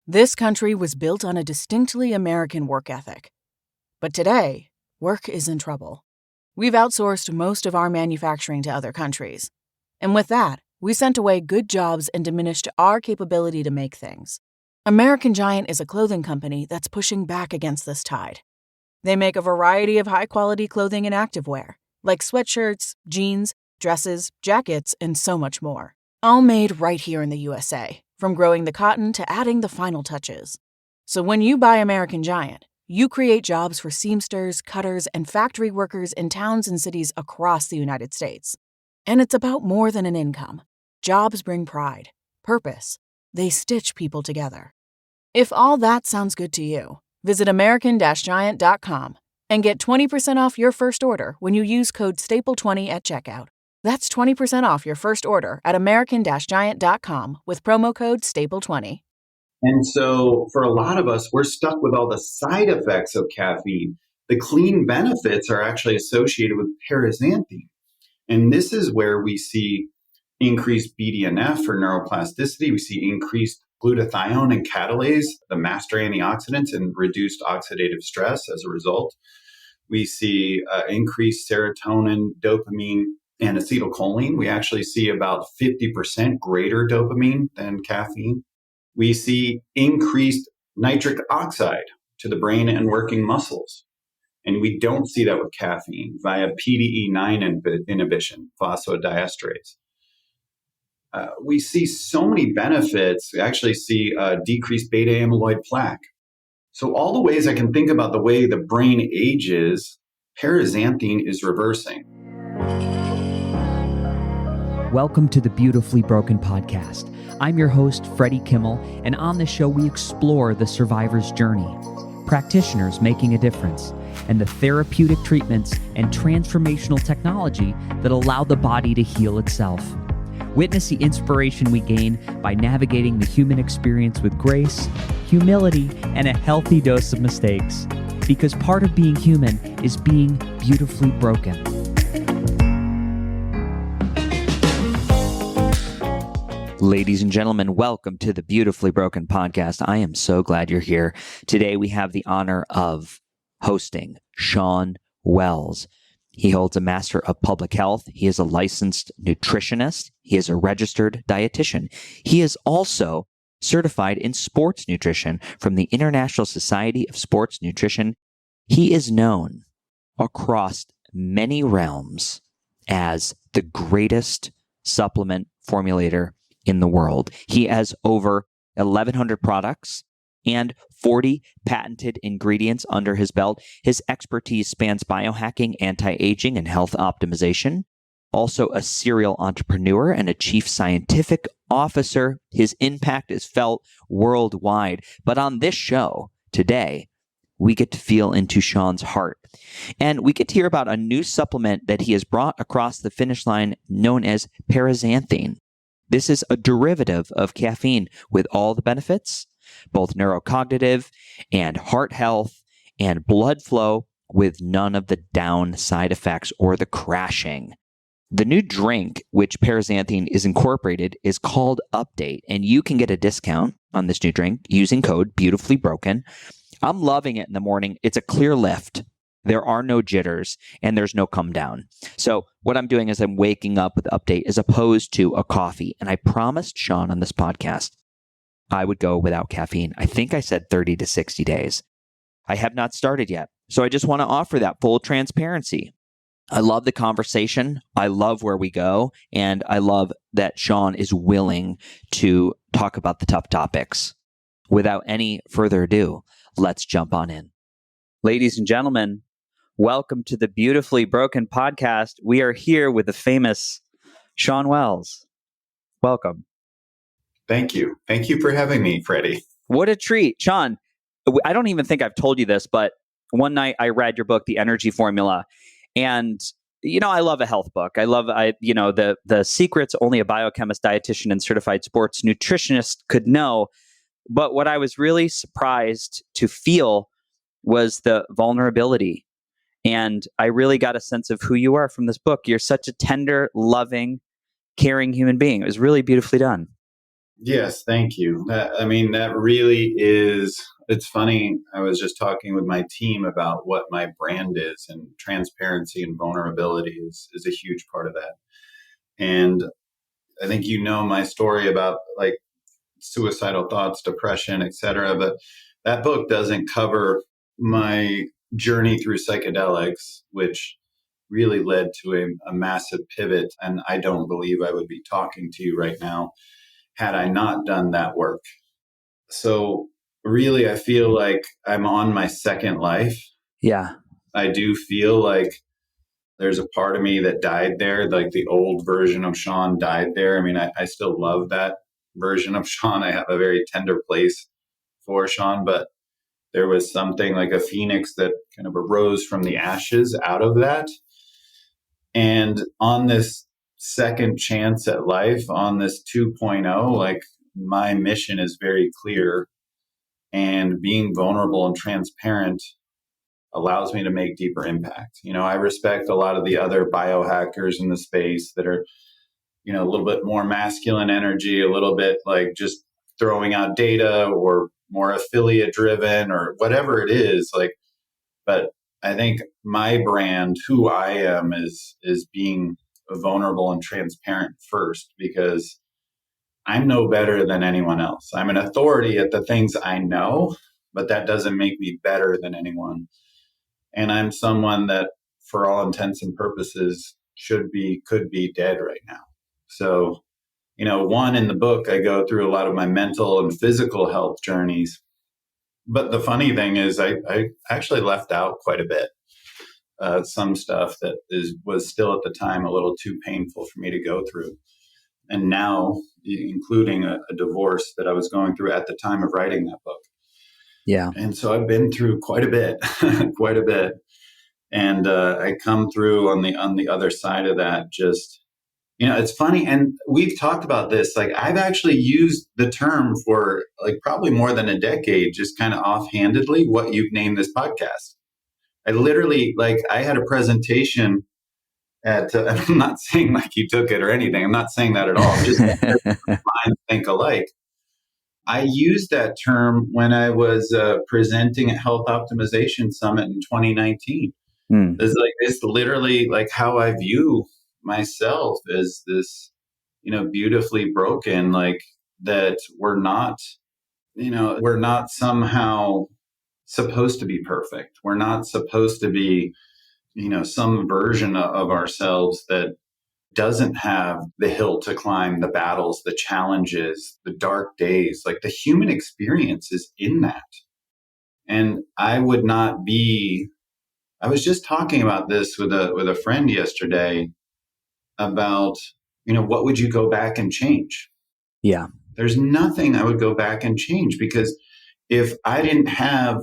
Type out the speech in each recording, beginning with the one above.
This country was built on a distinctly American work ethic. But today, work is in trouble. We've outsourced most of our manufacturing to other countries. And with that, we sent away good jobs and diminished our capability to make things. American Giant is a clothing company that's pushing back against this tide. They make a variety of high-quality clothing and activewear, like sweatshirts, jeans, dresses, jackets, and so much more. All made right here in the USA, from growing the cotton to adding the final touches. So when you buy American Giant, you create jobs for seamsters, cutters, and factory workers in towns and cities across the United States. And it's about more than an income. Jobs bring pride, purpose. They stitch people together. If all that sounds good to you, visit American-Giant.com and get 20% off your first order when you use code STAPLE20 at checkout. That's 20% off your first order at American-Giant.com with promo code STAPLE20. And so for a lot of us, we're stuck with all the side effects of caffeine. The clean benefits are actually associated with paraxanthine. And this is where we see increased BDNF for neuroplasticity. We see increased glutathione and catalase, the master antioxidants, and reduced oxidative stress as a result. We see increased serotonin, dopamine, and acetylcholine. We actually see about 50% greater dopamine than caffeine. We see increased nitric oxide to the brain and working muscles. And we don't see that with caffeine via PDE9 inhibition, phosphodiesterase. We see so many benefits. We actually see decreased beta amyloid plaque. So all the ways I can think about the way the brain ages, paraxanthine is reversing. Welcome to the Beautifully Broken podcast. I'm your host, Freddie Kimmel, and on this show we explore the survivor's journey, practitioners making a difference, and the therapeutic treatments and transformational technology that allow the body to heal itself. Witness the inspiration we gain by navigating the human experience with grace, humility, and a healthy dose of mistakes. Because part of being human is being beautifully broken. Ladies and gentlemen, welcome to the Beautifully Broken podcast. I am so glad you're here. Today we have the honor of hosting Shawn Wells. He holds a Master of Public Health. He is a licensed nutritionist. He is a registered dietitian. He is also certified in sports nutrition from the International Society of Sports Nutrition. He is known across many realms as the greatest supplement formulator in the world. He has over 1,100 products and 40 patented ingredients under his belt. His expertise spans biohacking, anti-aging, and health optimization. Also a serial entrepreneur and a chief scientific officer. His impact is felt worldwide. But on this show today, we get to feel into Shawn's heart. And we get to hear about a new supplement that he has brought across the finish line known as Paraxanthine. This is a derivative of caffeine with all the benefits, both neurocognitive and heart health and blood flow, with none of the down side effects or the crashing. The new drink, which Paraxanthine is incorporated, is called Update, and you can get a discount on this new drink using code Beautifully Broken. I'm loving it in the morning. It's a clear lift. There are no jitters and there's no come down. So what I'm doing is I'm waking up with Update as opposed to a coffee. And I promised Shawn on this podcast I would go without caffeine. I think I said 30 to 60 days. I have not started yet. So I just want to offer that full transparency. I love the conversation. I love where we go. And I love that Shawn is willing to talk about the tough topics. Without any further ado, let's jump on in. Ladies and gentlemen, welcome to the Beautifully Broken podcast. We are here with the famous Shawn Wells. Welcome. Thank you. Thank you for having me, Freddie. What a treat. Shawn, I don't even think I've told you this, but one night I read your book, The Energy Formula. And, I love a health book. The secrets only a biochemist, dietitian, and certified sports nutritionist could know. But what I was really surprised to feel was the vulnerability. And I really got a sense of who you are from this book. You're such a tender, loving, caring human being. It was really beautifully done. Yes, thank you. That really is, it's funny. I was just talking with my team about what my brand is, and transparency and vulnerability is a huge part of that. And I think my story about like suicidal thoughts, depression, etc. But that book doesn't cover my journey through psychedelics, which really led to a massive pivot. And I don't believe I would be talking to you right now had I not done that work. So really, I feel like I'm on my second life. Yeah. I do feel like there's a part of me that died there, like the old version of Shawn died there. I still love that version of Shawn. I have a very tender place for Shawn, but there was something like a phoenix that kind of arose from the ashes out of that. And on this second chance at life, on this 2.0, like my mission is very clear. And being vulnerable and transparent allows me to make deeper impact. I respect a lot of the other biohackers in the space that are, a little bit more masculine energy, a little bit like just throwing out data or more affiliate driven or whatever it is. Like, but I think my brand, who I am, is being vulnerable and transparent first, because I'm no better than anyone else. I'm an authority at the things I know, but that doesn't make me better than anyone. And I'm someone that, for all intents and purposes, could be dead right now. So, one, in the book, I go through a lot of my mental and physical health journeys. But the funny thing is, I actually left out quite a bit. Some stuff that was still at the time a little too painful for me to go through. And now, including a divorce that I was going through at the time of writing that book. Yeah. And so I've been through quite a bit, quite a bit. And I come through on the other side of that. Just, it's funny. And we've talked about this. Like, I've actually used the term for like probably more than a decade, just kind of offhandedly, what you've named this podcast. I literally, like, I had a presentation at, I'm not saying like you took it or anything. I'm not saying that at all. I'm just minds think alike. I used that term when I was presenting at Health Optimization Summit in 2019. It's literally like how I view myself as this, beautifully broken, like that we're not somehow supposed to be perfect. We're not supposed to be, some version of ourselves that doesn't have the hill to climb, the battles, the challenges, the dark days. Like, the human experience is in that. And I was just talking about this with a friend yesterday about, what would you go back and change? Yeah. There's nothing I would go back and change, because if I didn't have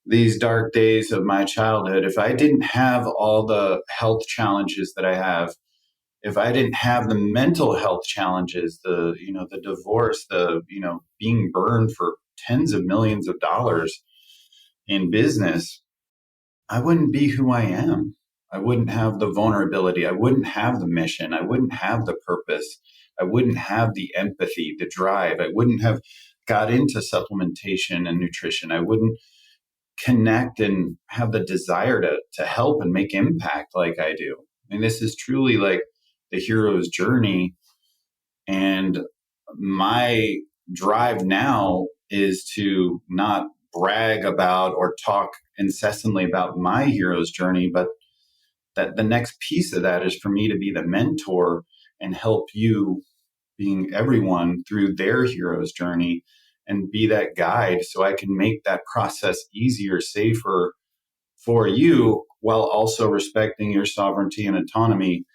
these dark days of my childhood, if I didn't have all the health challenges that I have, if I didn't have the mental health challenges, the divorce, being burned for tens of millions of dollars in business, I wouldn't be who I am. I wouldn't have the vulnerability. I wouldn't have the mission. I wouldn't have the purpose. I wouldn't have the empathy, the drive. I wouldn't have got into supplementation and nutrition. I wouldn't connect and have the desire to help and make impact like I do. And this is truly like the hero's journey. And my drive now is to not brag about or talk incessantly about my hero's journey, but that the next piece of that is for me to be the mentor and help you, being everyone, through their hero's journey, and be that guide so I can make that process easier, safer for you, while also respecting your sovereignty and autonomy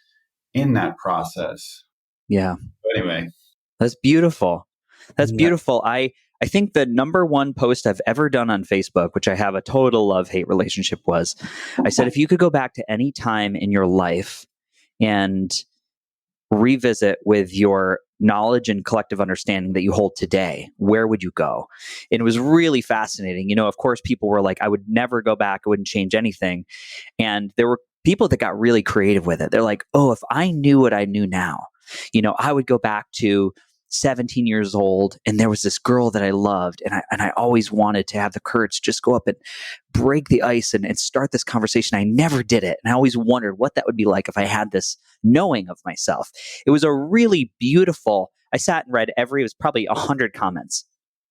in that process. Yeah. Anyway. That's beautiful. That's Yeah. beautiful. I think the number one post I've ever done on Facebook, which I have a total love-hate relationship, was I said, if you could go back to any time in your life and revisit with your knowledge and collective understanding that you hold today, where would you go? And it was really fascinating. Of course, people were like, I would never go back. I wouldn't change anything. And there were people that got really creative with it. They're like, oh, if I knew what I knew now, I would go back to 17 years old, and there was this girl that I loved, and I always wanted to have the courage to just go up and break the ice and start this conversation. I never did it, and I always wondered what that would be like if I had this knowing of myself. It was a really beautiful, I sat and read it was probably 100 comments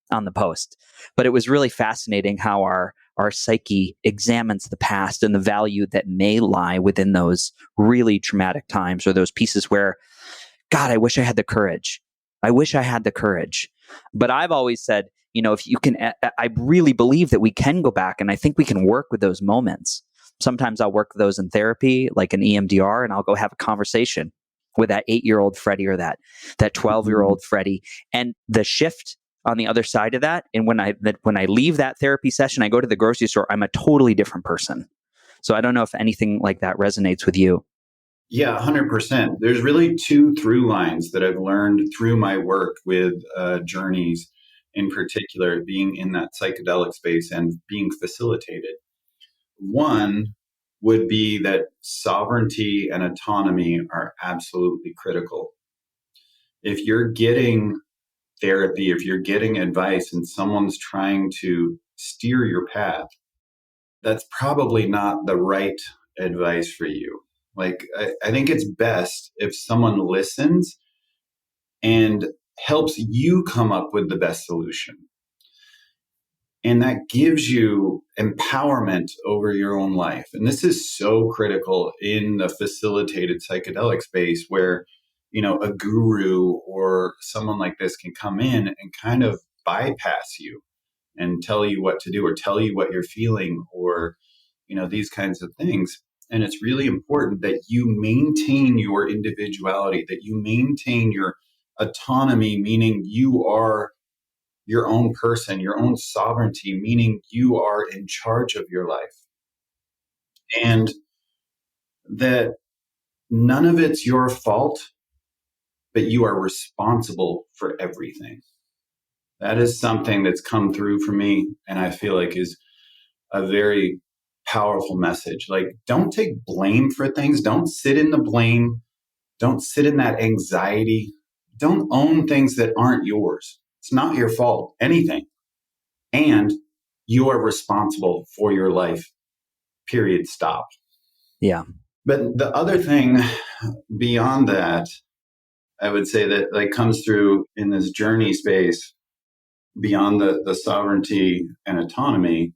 on the post, but it was really fascinating how our psyche examines the past and the value that may lie within those really traumatic times, or those pieces where, God, I wish I had the courage. I wish I had the courage. But I've always said, if you can, I really believe that we can go back, and I think we can work with those moments. Sometimes I'll work those in therapy, like an EMDR, and I'll go have a conversation with that 8-year-old Freddie or that 12-year-old Freddie. And the shift on the other side of that, and when I leave that therapy session, I go to the grocery store, I'm a totally different person. So I don't know if anything like that resonates with you. Yeah, 100%. There's really two through lines that I've learned through my work with journeys, in particular, being in that psychedelic space and being facilitated. One would be that sovereignty and autonomy are absolutely critical. If you're getting therapy, if you're getting advice and someone's trying to steer your path, that's probably not the right advice for you. Like, I think it's best if someone listens and helps you come up with the best solution. And that gives you empowerment over your own life. And this is so critical in the facilitated psychedelic space where, a guru or someone like this can come in and kind of bypass you and tell you what to do or tell you what you're feeling or, these kinds of things. And it's really important that you maintain your individuality, that you maintain your autonomy, meaning you are your own person, your own sovereignty, meaning you are in charge of your life. And that none of it's your fault, but you are responsible for everything. That is something that's come through for me, and I feel like is a very powerful message. Like, don't take blame for things. Don't sit in the blame. Don't sit in that anxiety. Don't own things that aren't yours. It's not your fault, anything. And you are responsible for your life, period, stop. Yeah. But the other thing beyond that, I would say that comes through in this journey space beyond the sovereignty and autonomy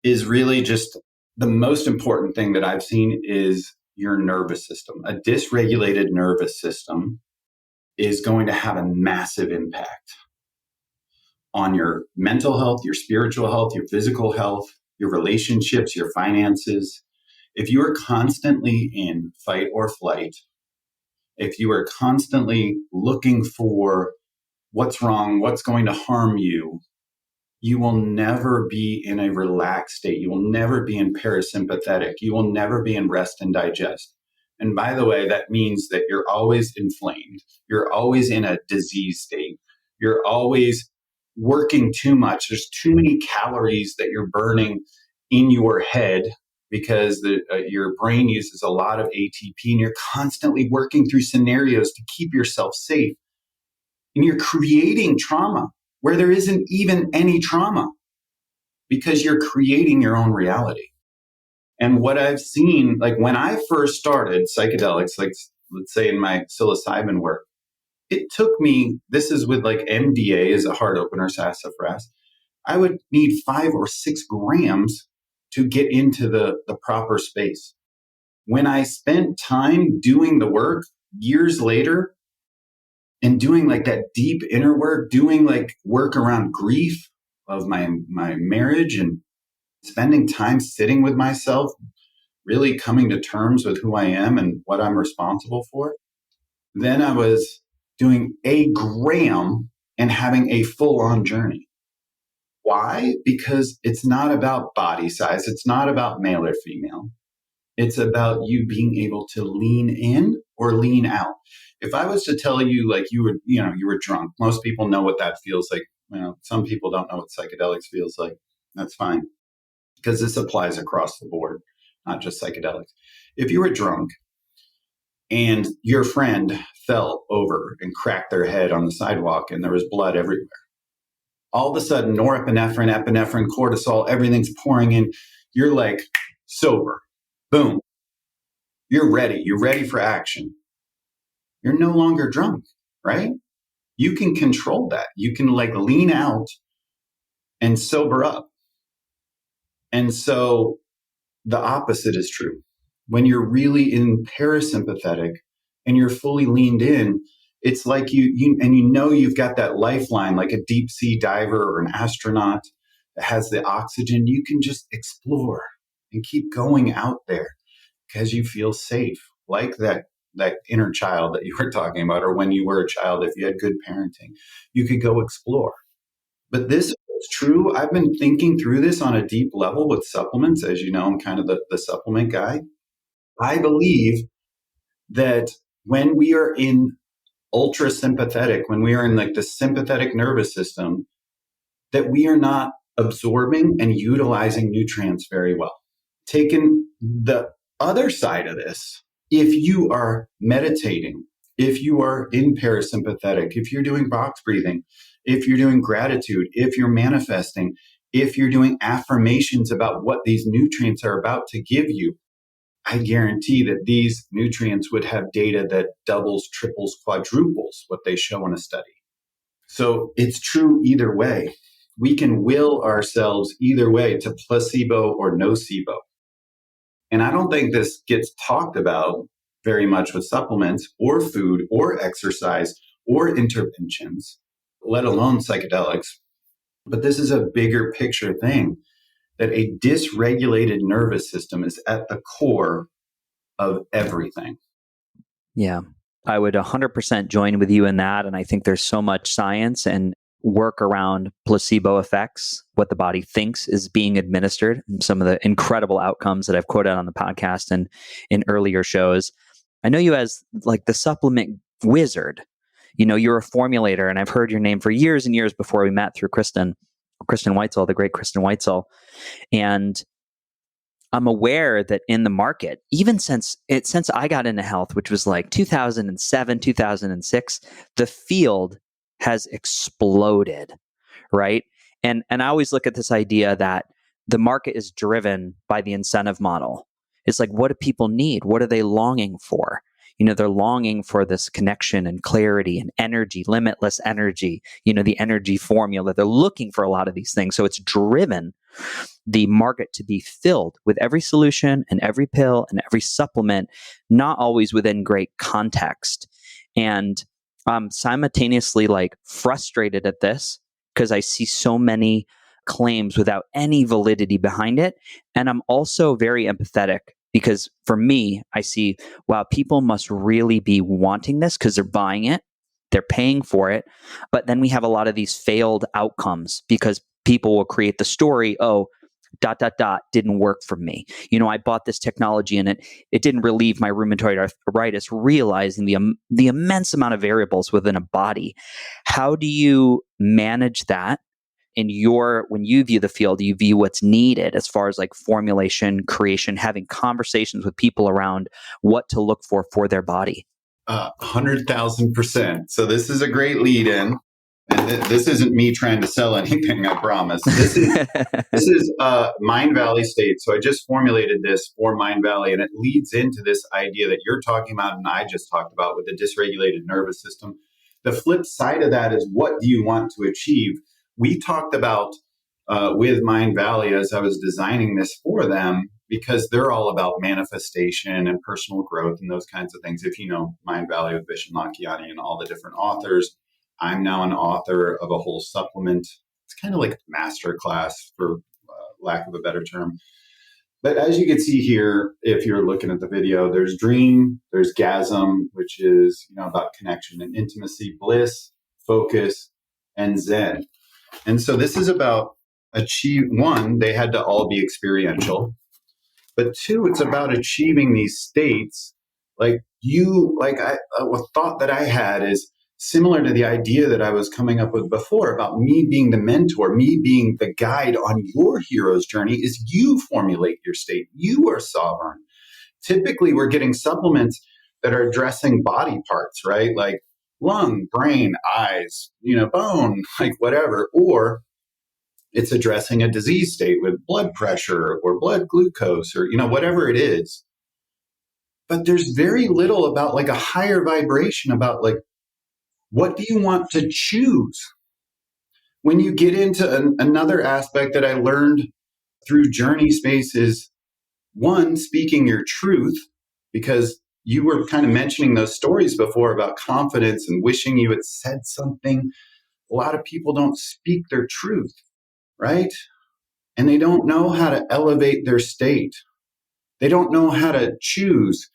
is really just the most important thing that I've seen is your nervous system. A dysregulated nervous system is going to have a massive impact on your mental health, your spiritual health, your physical health, your relationships, your finances. If you are constantly in fight or flight, if you are constantly looking for what's wrong, what's going to harm you, you will never be in a relaxed state. You will never be in parasympathetic. You will never be in rest and digest. And by the way, that means that you're always inflamed. You're always in a disease state. You're always working too much. There's too many calories that you're burning in your head because your brain uses a lot of ATP, and you're constantly working through scenarios to keep yourself safe. And you're creating trauma where there isn't even any trauma because you're creating your own reality. And what I've seen, like when I first started psychedelics, like let's say in my psilocybin work, it took me, this is with like MDA as a heart opener, sassafras, I would need 5 or 6 grams to get into the proper space. When I spent time doing the work years later and doing like that deep inner work, doing like work around grief of my marriage and spending time sitting with myself, really coming to terms with who I am and what I'm responsible for, then I was doing a gram and having a full-on journey. Why? Because it's not about body size. It's not about male or female. It's about you being able to lean in or lean out. If I was to tell you like you were drunk, most people know what that feels like. Some people don't know what psychedelics feels like. That's fine. Because this applies across the board, not just psychedelics. If you were drunk and your friend fell over and cracked their head on the sidewalk and there was blood everywhere. All of a sudden, norepinephrine, epinephrine, cortisol, everything's pouring in. You're like sober. Boom. You're ready. You're ready for action. You're no longer drunk, right? You can control that. You can like lean out and sober up. And so the opposite is true. When you're really in parasympathetic and you're fully leaned in, it's like you you've got that lifeline, like a deep sea diver or an astronaut that has the oxygen. You can just explore and keep going out there because you feel safe, like that inner child that you were talking about, or when you were a child, if you had good parenting, you could go explore. But this is true. I've been thinking through this on a deep level with supplements. As you know, I'm kind of the supplement guy. I believe that when we are in ultra sympathetic, when we are in like the sympathetic nervous system, that we are not absorbing and utilizing nutrients very well. Taking the other side of this, if you are meditating, if you are in parasympathetic, if you're doing box breathing, if you're doing gratitude, if you're manifesting, if you're doing affirmations about what these nutrients are about to give you, I guarantee that these nutrients would have data that doubles, triples, quadruples what they show in a study. So it's true either way. We can will ourselves either way to placebo or nocebo. And I don't think this gets talked about very much with supplements or food or exercise or interventions, let alone psychedelics. But this is a bigger picture thing, that a dysregulated nervous system is at the core of everything. Yeah, I would 100% join with you in that. And I think there's so much science and work around placebo effects, what the body thinks is being administered, and some of the incredible outcomes that I've quoted on the podcast and in earlier shows. I know you as like the supplement wizard. You know, you're a formulator, and I've heard your name for years and years before we met through Kristen Weitzel, the great Kristen Weitzel. And I'm aware that in the market, even since I got into health, which was like 2007, 2006, the field has exploded, right? And I always look at this idea that the market is driven by the incentive model. It's like, what do people need? What are they longing for? You know, they're longing for this connection and clarity and energy, limitless energy, you know, the energy formula. They're looking for a lot of these things. So it's driven the market to be filled with every solution and every pill and every supplement, not always within great context. And I'm simultaneously like frustrated at this because I see so many claims without any validity behind it. And I'm also very empathetic because for me, I see, wow, people must really be wanting this because they're buying it, they're paying for it. But then we have a lot of these failed outcomes because people will create the story, oh, ... didn't work for me. You know, I bought this technology and it didn't relieve my rheumatoid arthritis, realizing the immense amount of variables within a body. How do you manage that when you view the field? You view what's needed as far as like formulation, creation, having conversations with people around what to look for their body? 100,000%. So this is a great lead in. And this isn't me trying to sell anything, I promise. This is Mind Valley State. So I just formulated this for Mind Valley, and it leads into this idea that you're talking about and I just talked about with the dysregulated nervous system. The flip side of that is, what do you want to achieve? We talked about with Mind Valley as I was designing this for them, because they're all about manifestation and personal growth and those kinds of things. If you know Mind Valley with Vishen Lakhiani and all the different authors, I'm now an author of a whole supplement. It's kind of like a master class, for lack of a better term. But as you can see here, if you're looking at the video, there's dream, there's gasm, which is, you know, about connection and intimacy, bliss, focus, and zen. And so this is about one, they had to all be experiential. But two, it's about achieving these states. A thought that I had is similar to the idea that I was coming up with before about me being the mentor, me being the guide on your hero's journey, is you formulate your state. You are sovereign. Typically, we're getting supplements that are addressing body parts, right? Like lung, brain, eyes, bone, like whatever. Or it's addressing a disease state with blood pressure or blood glucose or, whatever it is. But there's very little about like a higher vibration about like, what do you want to choose? When you get into another aspect that I learned through Journey Space is one, speaking your truth, because you were kind of mentioning those stories before about confidence and wishing you had said something. A lot of people don't speak their truth, right? And they don't know how to elevate their state. They don't know how to choose.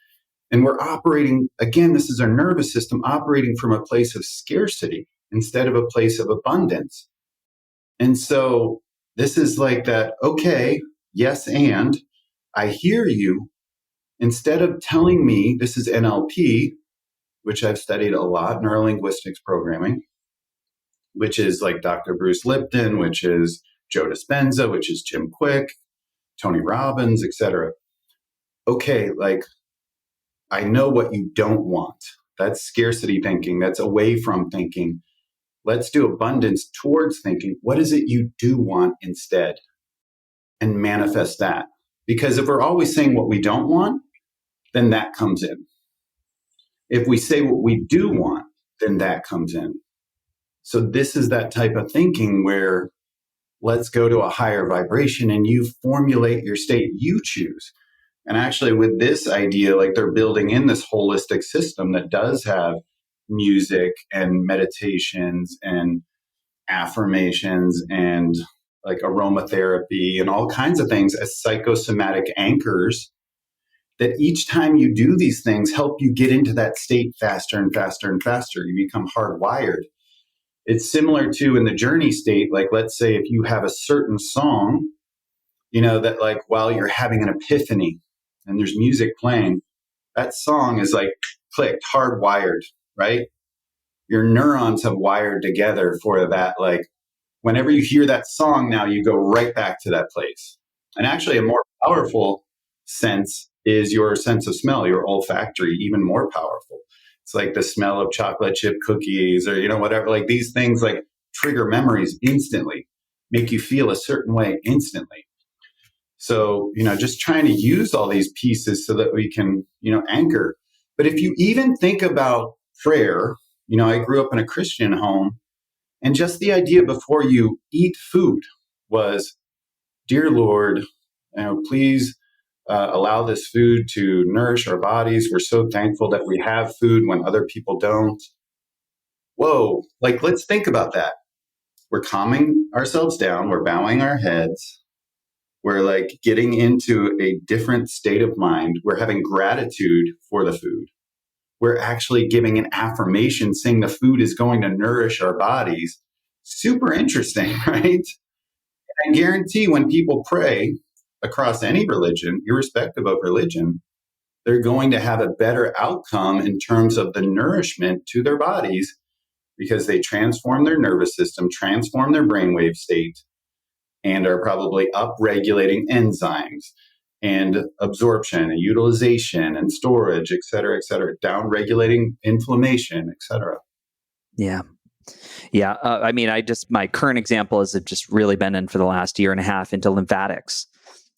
And we're operating, again, this is our nervous system operating from a place of scarcity instead of a place of abundance. And so this is like that, okay, yes, and I hear you. Instead of telling me, this is NLP, which I've studied a lot, neurolinguistics programming, which is like Dr. Bruce Lipton, which is Joe Dispenza, which is Jim Quick, Tony Robbins, etc. Okay, like I know what you don't want. That's scarcity thinking. That's away from thinking. Let's do abundance towards thinking. What is it you do want instead? And manifest that. Because if we're always saying what we don't want, then that comes in. If we say what we do want, then that comes in. So this is that type of thinking where let's go to a higher vibration and you formulate your state you choose. And actually with this idea, like they're building in this holistic system that does have music and meditations and affirmations and like aromatherapy and all kinds of things as psychosomatic anchors that each time you do these things help you get into that state faster and faster and faster. You become hardwired. It's similar to in the journey state, like let's say if you have a certain song, that like while you're having an epiphany and there's music playing, that song is like clicked, hardwired, right? Your neurons have wired together for that. Like whenever you hear that song now, you go right back to that place. And actually a more powerful sense is your sense of smell, your olfactory, even more powerful. It's like the smell of chocolate chip cookies or, whatever, like these things like trigger memories instantly, make you feel a certain way instantly. So, just trying to use all these pieces so that we can, anchor. But if you even think about prayer, I grew up in a Christian home, and just the idea before you eat food was, dear Lord, please allow this food to nourish our bodies. We're so thankful that we have food when other people don't. Whoa, like let's think about that. We're calming ourselves down. We're bowing our heads. We're like getting into a different state of mind. We're having gratitude for the food. We're actually giving an affirmation saying the food is going to nourish our bodies. Super interesting, right? I guarantee when people pray across any religion, irrespective of religion, they're going to have a better outcome in terms of the nourishment to their bodies because they transform their nervous system, transform their brainwave state, and are probably upregulating enzymes and absorption and utilization and storage, et cetera, down-regulating inflammation, et cetera. Yeah. Yeah. My current example is I've just really been in for the last year and a half into lymphatics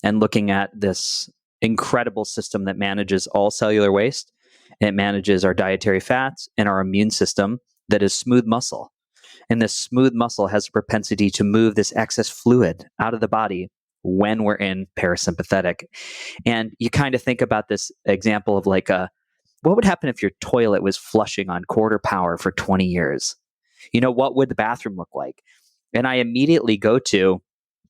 and looking at this incredible system that manages all cellular waste. It manages our dietary fats and our immune system that is smooth muscle. And this smooth muscle has a propensity to move this excess fluid out of the body when we're in parasympathetic. And you kind of think about this example of like what would happen if your toilet was flushing on quarter power for 20 years? What would the bathroom look like? And I immediately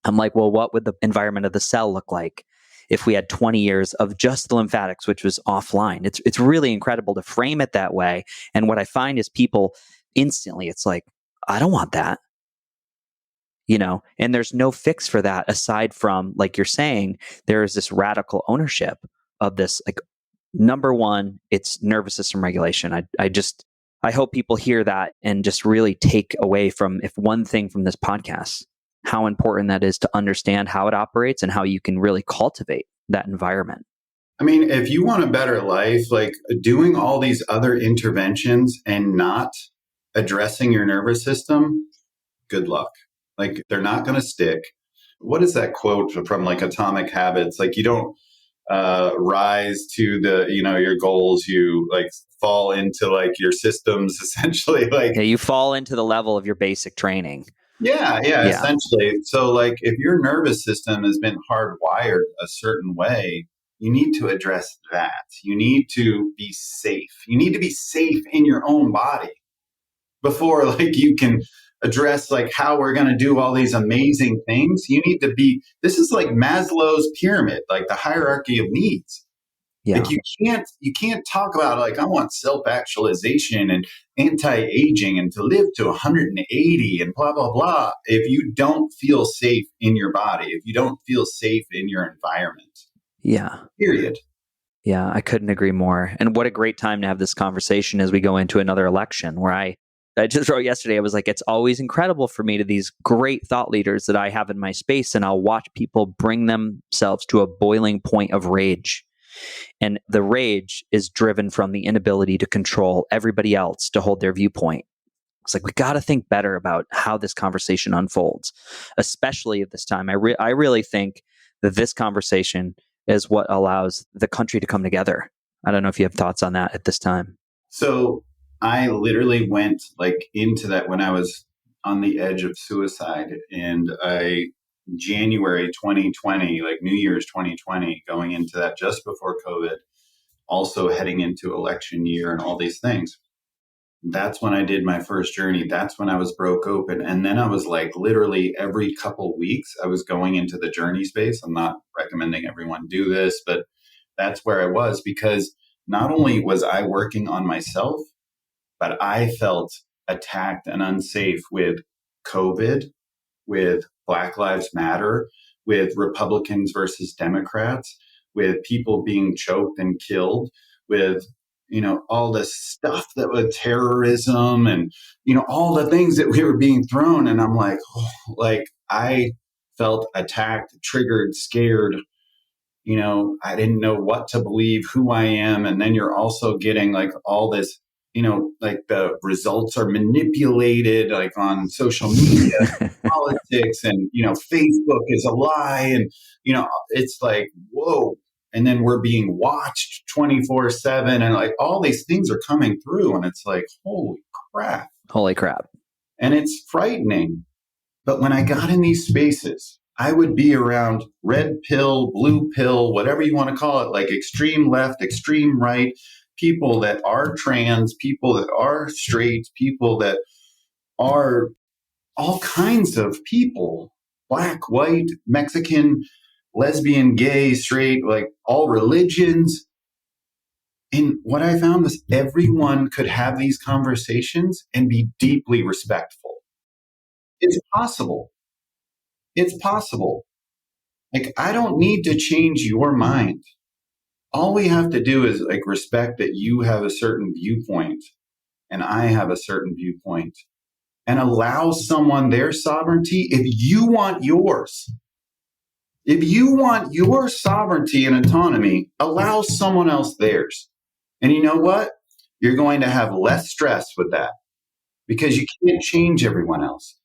I'm like, well, what would the environment of the cell look like if we had 20 years of just the lymphatics, which was offline? It's really incredible to frame it that way. And what I find is people instantly, it's like, I don't want that, and there's no fix for that aside from, like you're saying, there is this radical ownership of this. Like, number one, it's nervous system regulation. I hope people hear that and just really take away from, if one thing from this podcast, how important that is to understand how it operates and how you can really cultivate that environment. I mean, if you want a better life, like doing all these other interventions and not addressing your nervous system, good luck. Like they're not going to stick. What is that quote from like Atomic Habits? Like you don't rise to the, your goals. You like fall into like your systems essentially. Like, Yeah, you fall into the level of your basic training. yeah, Yeah. essentially. So like if your nervous system has been hardwired a certain way, you need to address that. You need to be safe. You need to be safe in your own body before like you can address like how we're going to do all these amazing things. You need to be, this is like Maslow's pyramid, like the hierarchy of needs. Yeah. Like you can't talk about like I want self-actualization and anti-aging and to live to 180 and blah blah blah if you don't feel safe in your body, if you don't feel safe in your environment. Yeah. Period. Yeah, I couldn't agree more. And what a great time to have this conversation as we go into another election where I just wrote yesterday, I was like, it's always incredible for me to these great thought leaders that I have in my space, and I'll watch people bring themselves to a boiling point of rage. And the rage is driven from the inability to control everybody else to hold their viewpoint. It's like, we got to think better about how this conversation unfolds, especially at this time. I really think that this conversation is what allows the country to come together. I don't know if you have thoughts on that at this time. So I literally went like into that when I was on the edge of suicide, and January 2020, like New Year's 2020, going into that just before COVID, also heading into election year and all these things. That's when I did my first journey. That's when I was broke open. And then I was like literally every couple weeks, I was going into the journey space. I'm not recommending everyone do this, but that's where I was, because not only was I working on myself, but I felt attacked and unsafe with COVID, with Black Lives Matter, with Republicans versus Democrats, with people being choked and killed, with all this stuff that was terrorism and all the things that we were being thrown. And I'm like, like I felt attacked, triggered, scared. I didn't know what to believe, who I am. And then you're also getting like all this, like the results are manipulated, like on social media, politics, and, Facebook is a lie. And, it's like, whoa. And then we're being watched 24/7. And like all these things are coming through. And it's like, holy crap. Holy crap. And it's frightening. But when I got in these spaces, I would be around red pill, blue pill, whatever you want to call it, like extreme left, extreme right, people that are trans, people that are straight, people that are all kinds of people, Black, white, Mexican, lesbian, gay, straight, like all religions. And what I found was everyone could have these conversations and be deeply respectful. It's possible. It's possible. Like, I don't need to change your mind. All we have to do is like respect that you have a certain viewpoint and I have a certain viewpoint, and allow someone their sovereignty if you want yours. If you want your sovereignty and autonomy, allow someone else theirs. And you know what? You're going to have less stress with that because you can't change everyone else.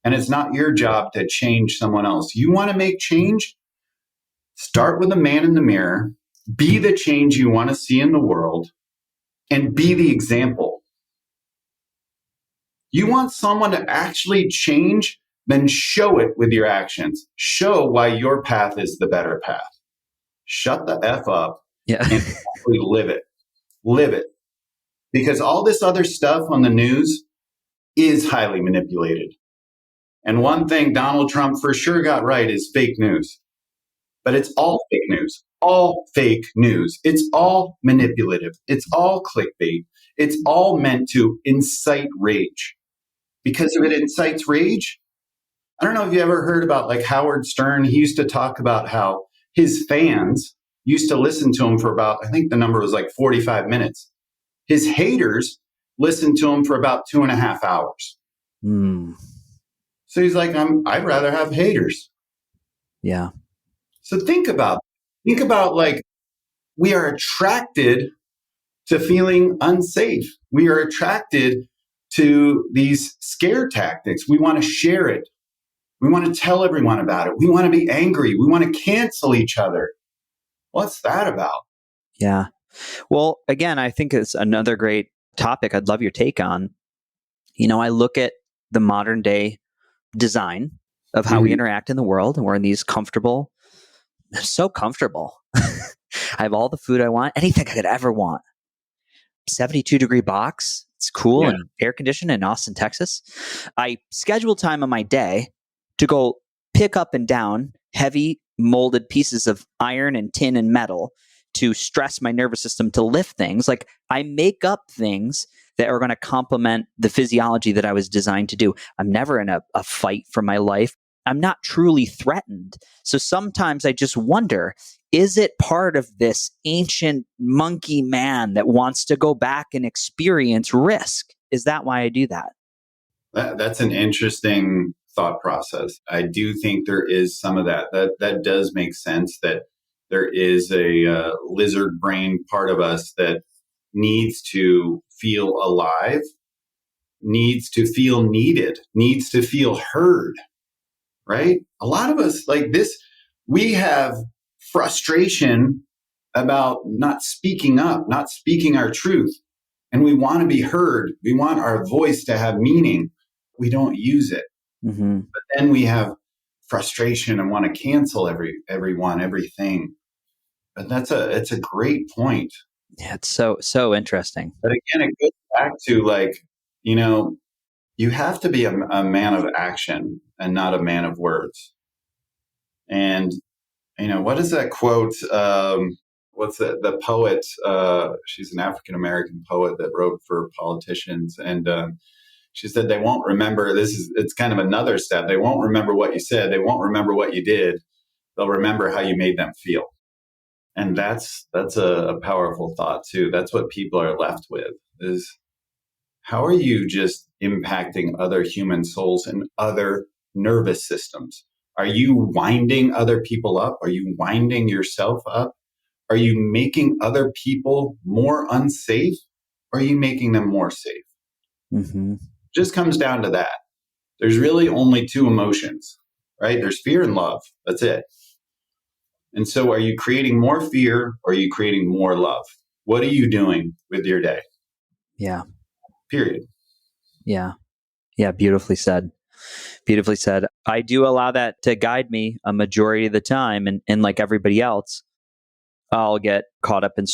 And it's not your job to change someone else. You want to make change? Start with the man in the mirror, be the change you want to see in the world, and be the example. You want someone to actually change, then show it with your actions. Show why your path is the better path. Shut the F up and actually live it. Live it. Because all this other stuff on the news is highly manipulated. And one thing Donald Trump for sure got right is fake news. But it's all fake news. All fake news. It's all manipulative. It's all clickbait. It's all meant to incite rage. Because if it incites rage, I don't know if you ever heard about like Howard Stern. He used to talk about how his fans used to listen to him for about, I think the number was like 45 minutes. His haters listened to him for about 2.5 hours. So he's like, I'd rather have haters. Yeah. So think about like we are attracted to feeling unsafe. We are attracted to these scare tactics. We want to share it. We want to tell everyone about it. We want to be angry. We want to cancel each other. What's that about? Yeah. Well, again, I think it's another great topic I'd love your take on. I look at the modern day design of how we interact in the world, and we're in these so comfortable. I have all the food I want, anything I could ever want. 72-degree box. It's cool and air conditioned in Austin, Texas. I schedule time on my day to go pick up and down heavy molded pieces of iron and tin and metal to stress my nervous system to lift things. Like, I make up things that are going to complement the physiology that I was designed to do. I'm never in a fight for my life. I'm not truly threatened. So sometimes I just wonder, is it part of this ancient monkey man that wants to go back and experience risk? Is that why I do that? That's an interesting thought process. I do think there is some of that. That does make sense, that there is a lizard brain part of us that needs to feel alive, needs to feel needed, needs to feel heard, right? A lot of us like this, we have frustration about not speaking up, not speaking our truth. And we want to be heard. We want our voice to have meaning. We don't use it. Mm-hmm. But then we have frustration and want to cancel everyone, everything. But it's a great point. Yeah, it's so interesting. But again, it goes back to you have to be a man of action and not a man of words. And, what is that quote? What's the poet? She's an African-American poet that wrote for politicians. And she said, they won't remember, it's kind of another step. They won't remember what you said. They won't remember what you did. They'll remember how you made them feel. And that's a powerful thought too. That's what people are left with, is how are you just impacting other human souls and other nervous systems? Are you winding other people up? Are you winding yourself up? Are you making other people more unsafe? Or are you making them more safe? Mm-hmm. Just comes down to that. There's really only two emotions, right? There's fear and love. That's it. And so are you creating more fear or are you creating more love? What are you doing with your day? Yeah. Period. Yeah. Yeah. Beautifully said. Beautifully said. I do allow that to guide me a majority of the time. And like everybody else, I'll get caught up in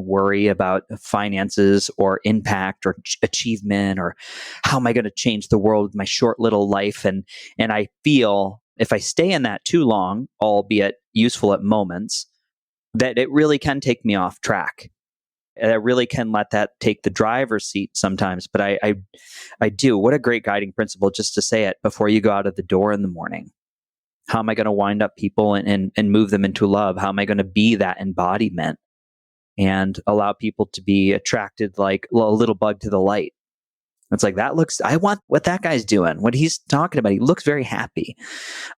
worry about finances or impact or achievement, or how am I going to change the world with my short little life? And I feel if I stay in that too long, albeit useful at moments, that it really can take me off track. And I really can let that take the driver's seat sometimes. But I do. What a great guiding principle, just to say it before you go out of the door in the morning. How am I going to wind up people and move them into love? How am I going to be that embodiment and allow people to be attracted like a little bug to the light? It's like, I want what that guy's doing, what he's talking about. He looks very happy.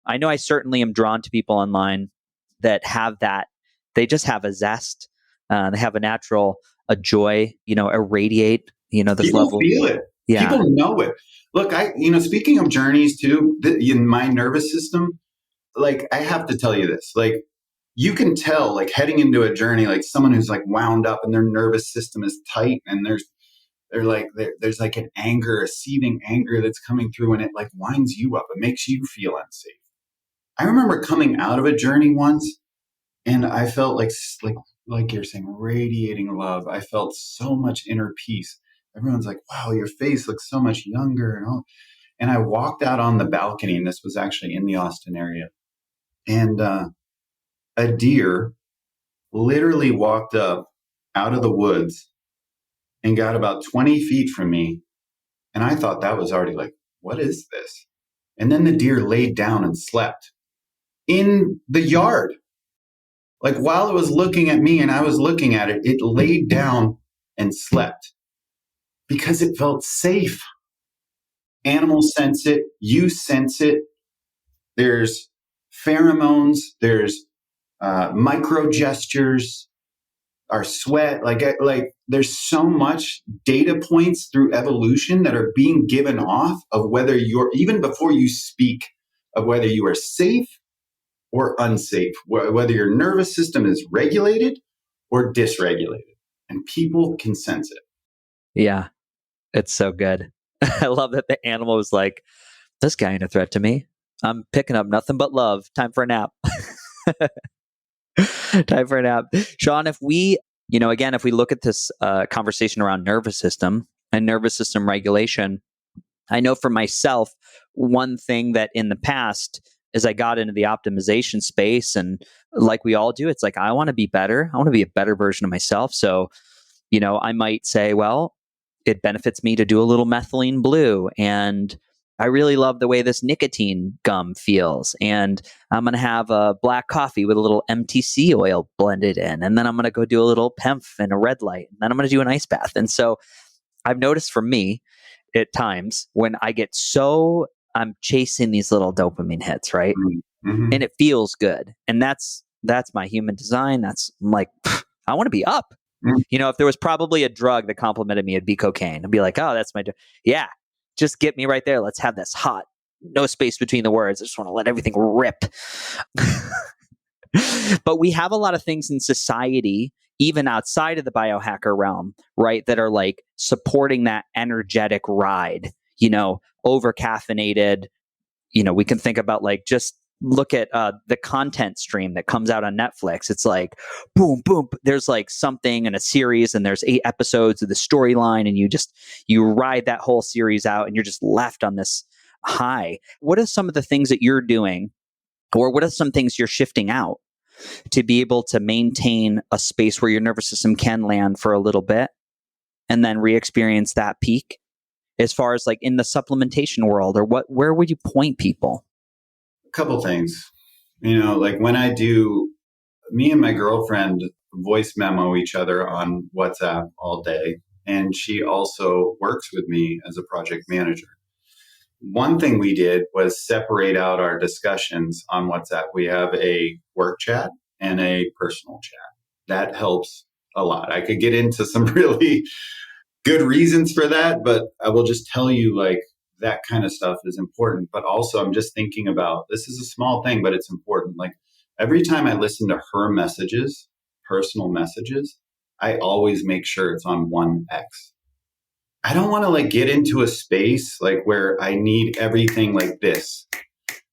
I know I certainly am drawn to people online that have that. They just have a zest. They have a joy, irradiate, this People level. feel it. Yeah. People know it. Look, speaking of journeys too, in my nervous system, like, I have to tell you this, like, you can tell, like, heading into a journey, like someone who's like wound up and their nervous system is tight, and there's like an anger, a seething anger that's coming through, and it like winds you up. It makes you feel unsafe. I remember coming out of a journey once, and I felt like you're saying, radiating love. I felt so much inner peace. Everyone's like, wow, your face looks so much younger and all. And I walked out on the balcony, and this was actually in the Austin area. And a deer literally walked up out of the woods and got about 20 feet from me. And I thought that was already like, what is this? And then the deer laid down and slept in the yard. Like, while it was looking at me and I was looking at it, it laid down and slept because it felt safe. Animals sense it. You sense it. There's pheromones. There's micro gestures, our sweat, like there's so much data points through evolution that are being given off of whether you're, even before you speak, of whether you are safe or unsafe, whether your nervous system is regulated or dysregulated, and people can sense it. Yeah, it's so good. I love that the animal was like, this guy ain't a threat to me. I'm picking up nothing but love. Time for a nap. Time for a nap. Shawn, if we, again, if we look at this conversation around nervous system and nervous system regulation, I know for myself, one thing that in the past, as I got into the optimization space, and like we all do, it's like, I want to be better. I want to be a better version of myself. So, I might say, well, it benefits me to do a little methylene blue. And I really love the way this nicotine gum feels. And I'm going to have a black coffee with a little MTC oil blended in. And then I'm going to go do a little PEMF and a red light. And then I'm going to do an ice bath. And so I've noticed for me at times when I get I'm chasing these little dopamine hits, right? Mm-hmm. And it feels good. And that's my human design. I'm like, I want to be up. If there was probably a drug that complimented me, it'd be cocaine. I'd be like, oh, that's my drug. Yeah, just get me right there. Let's have this hot, no space between the words. I just want to let everything rip. But we have a lot of things in society, even outside of the biohacker realm, right, that are like supporting that energetic ride, over caffeinated. We can think about like just look at the content stream that comes out on Netflix. It's like boom, boom. There's like something in a series and there's 8 episodes of the storyline and you ride that whole series out and you're just left on this high. What are some of the things that you're doing, or what are some things you're shifting out to be able to maintain a space where your nervous system can land for a little bit and then re-experience that peak, as far as like in the supplementation world, or where would you point people? Couple things, like when me and my girlfriend voice memo each other on WhatsApp all day, and she also works with me as a project manager. One thing we did was separate out our discussions on WhatsApp. We have a work chat and a personal chat. That helps a lot. I could get into some really good reasons for that, but I will just tell you, like, that kind of stuff is important. But also, I'm just thinking about, this is a small thing, but it's important. Like, every time I listen to her messages, personal messages, I always make sure it's on 1x. I don't want to like get into a space like where I need everything like this.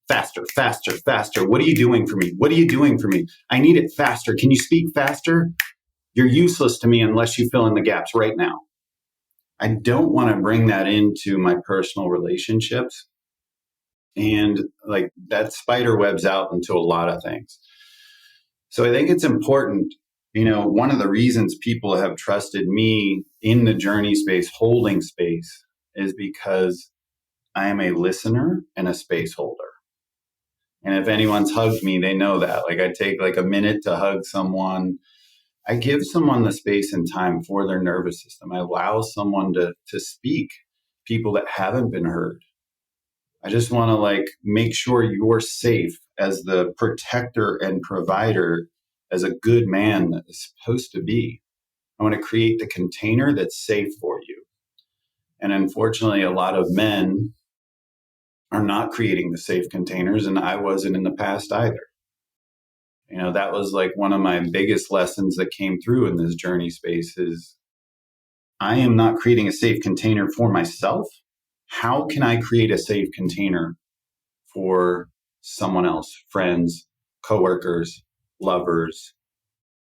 Faster, faster, faster. What are you doing for me? What are you doing for me? I need it faster. Can you speak faster? You're useless to me unless you fill in the gaps right now. I don't want to bring that into my personal relationships. And like that spider webs out into a lot of things. So I think it's important. One of the reasons people have trusted me in the journey space, holding space, is because I am a listener and a space holder. And if anyone's hugged me, they know that. Like, I take like a minute to hug someone. I give someone the space and time for their nervous system. I allow someone to speak, people that haven't been heard. I just want to like make sure you're safe as the protector and provider, as a good man that is supposed to be. I want to create the container that's safe for you. And unfortunately, a lot of men are not creating the safe containers, and I wasn't in the past either. That was like one of my biggest lessons that came through in this journey space is I am not creating a safe container for myself. How can I create a safe container for someone else, friends, coworkers, lovers,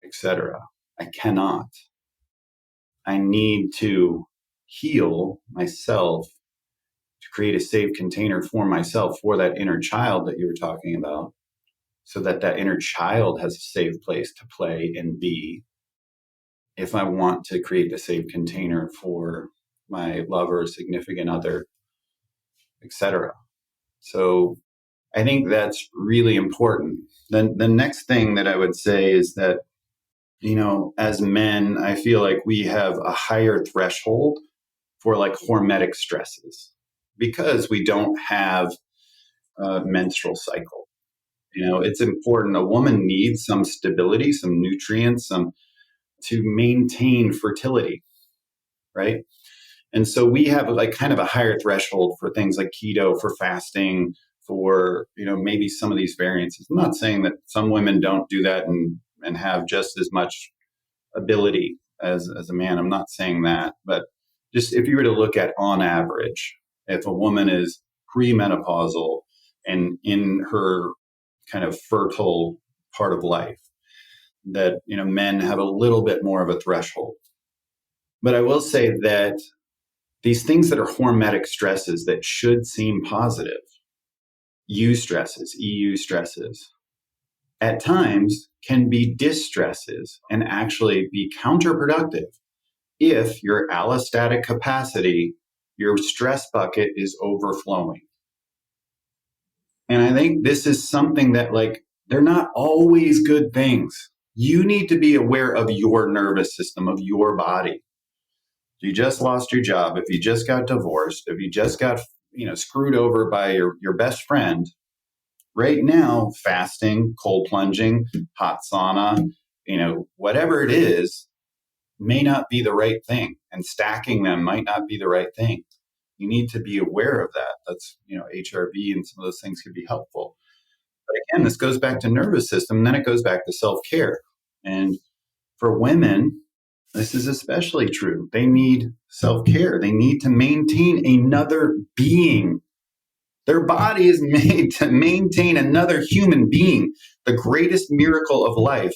etc.? I cannot. I need to heal myself to create a safe container for myself, for that inner child that you were talking about, so that that inner child has a safe place to play and be. If I want to create a safe container for my lover, significant other, etc. So I think that's really important. Then the next thing that I would say is that, as men, I feel like we have a higher threshold for like hormetic stresses because we don't have a menstrual cycle. It's important. A woman needs some stability, some nutrients, some to maintain fertility, right? And so we have like kind of a higher threshold for things like keto, for fasting, for, maybe some of these variances. I'm not saying that some women don't do that and have just as much ability as a man. I'm not saying that. But just if you were to look at on average, if a woman is premenopausal and in her kind of fertile part of life, that, men have a little bit more of a threshold. But I will say that these things that are hormetic stresses that should seem positive, U stresses, EU stresses, at times can be distresses and actually be counterproductive if your allostatic capacity, your stress bucket is overflowing. And I think this is something that, like, they're not always good things. You need to be aware of your nervous system, of your body. If you just lost your job, if you just got divorced, if you just got, screwed over by your best friend, right now, fasting, cold plunging, hot sauna, whatever it is, may not be the right thing. And stacking them might not be the right thing. You need to be aware of that. That's, HRV and some of those things could be helpful. But again, this goes back to nervous system, and then it goes back to self-care. And for women, this is especially true. They need self-care. They need to maintain another being. Their body is made to maintain another human being, the greatest miracle of life.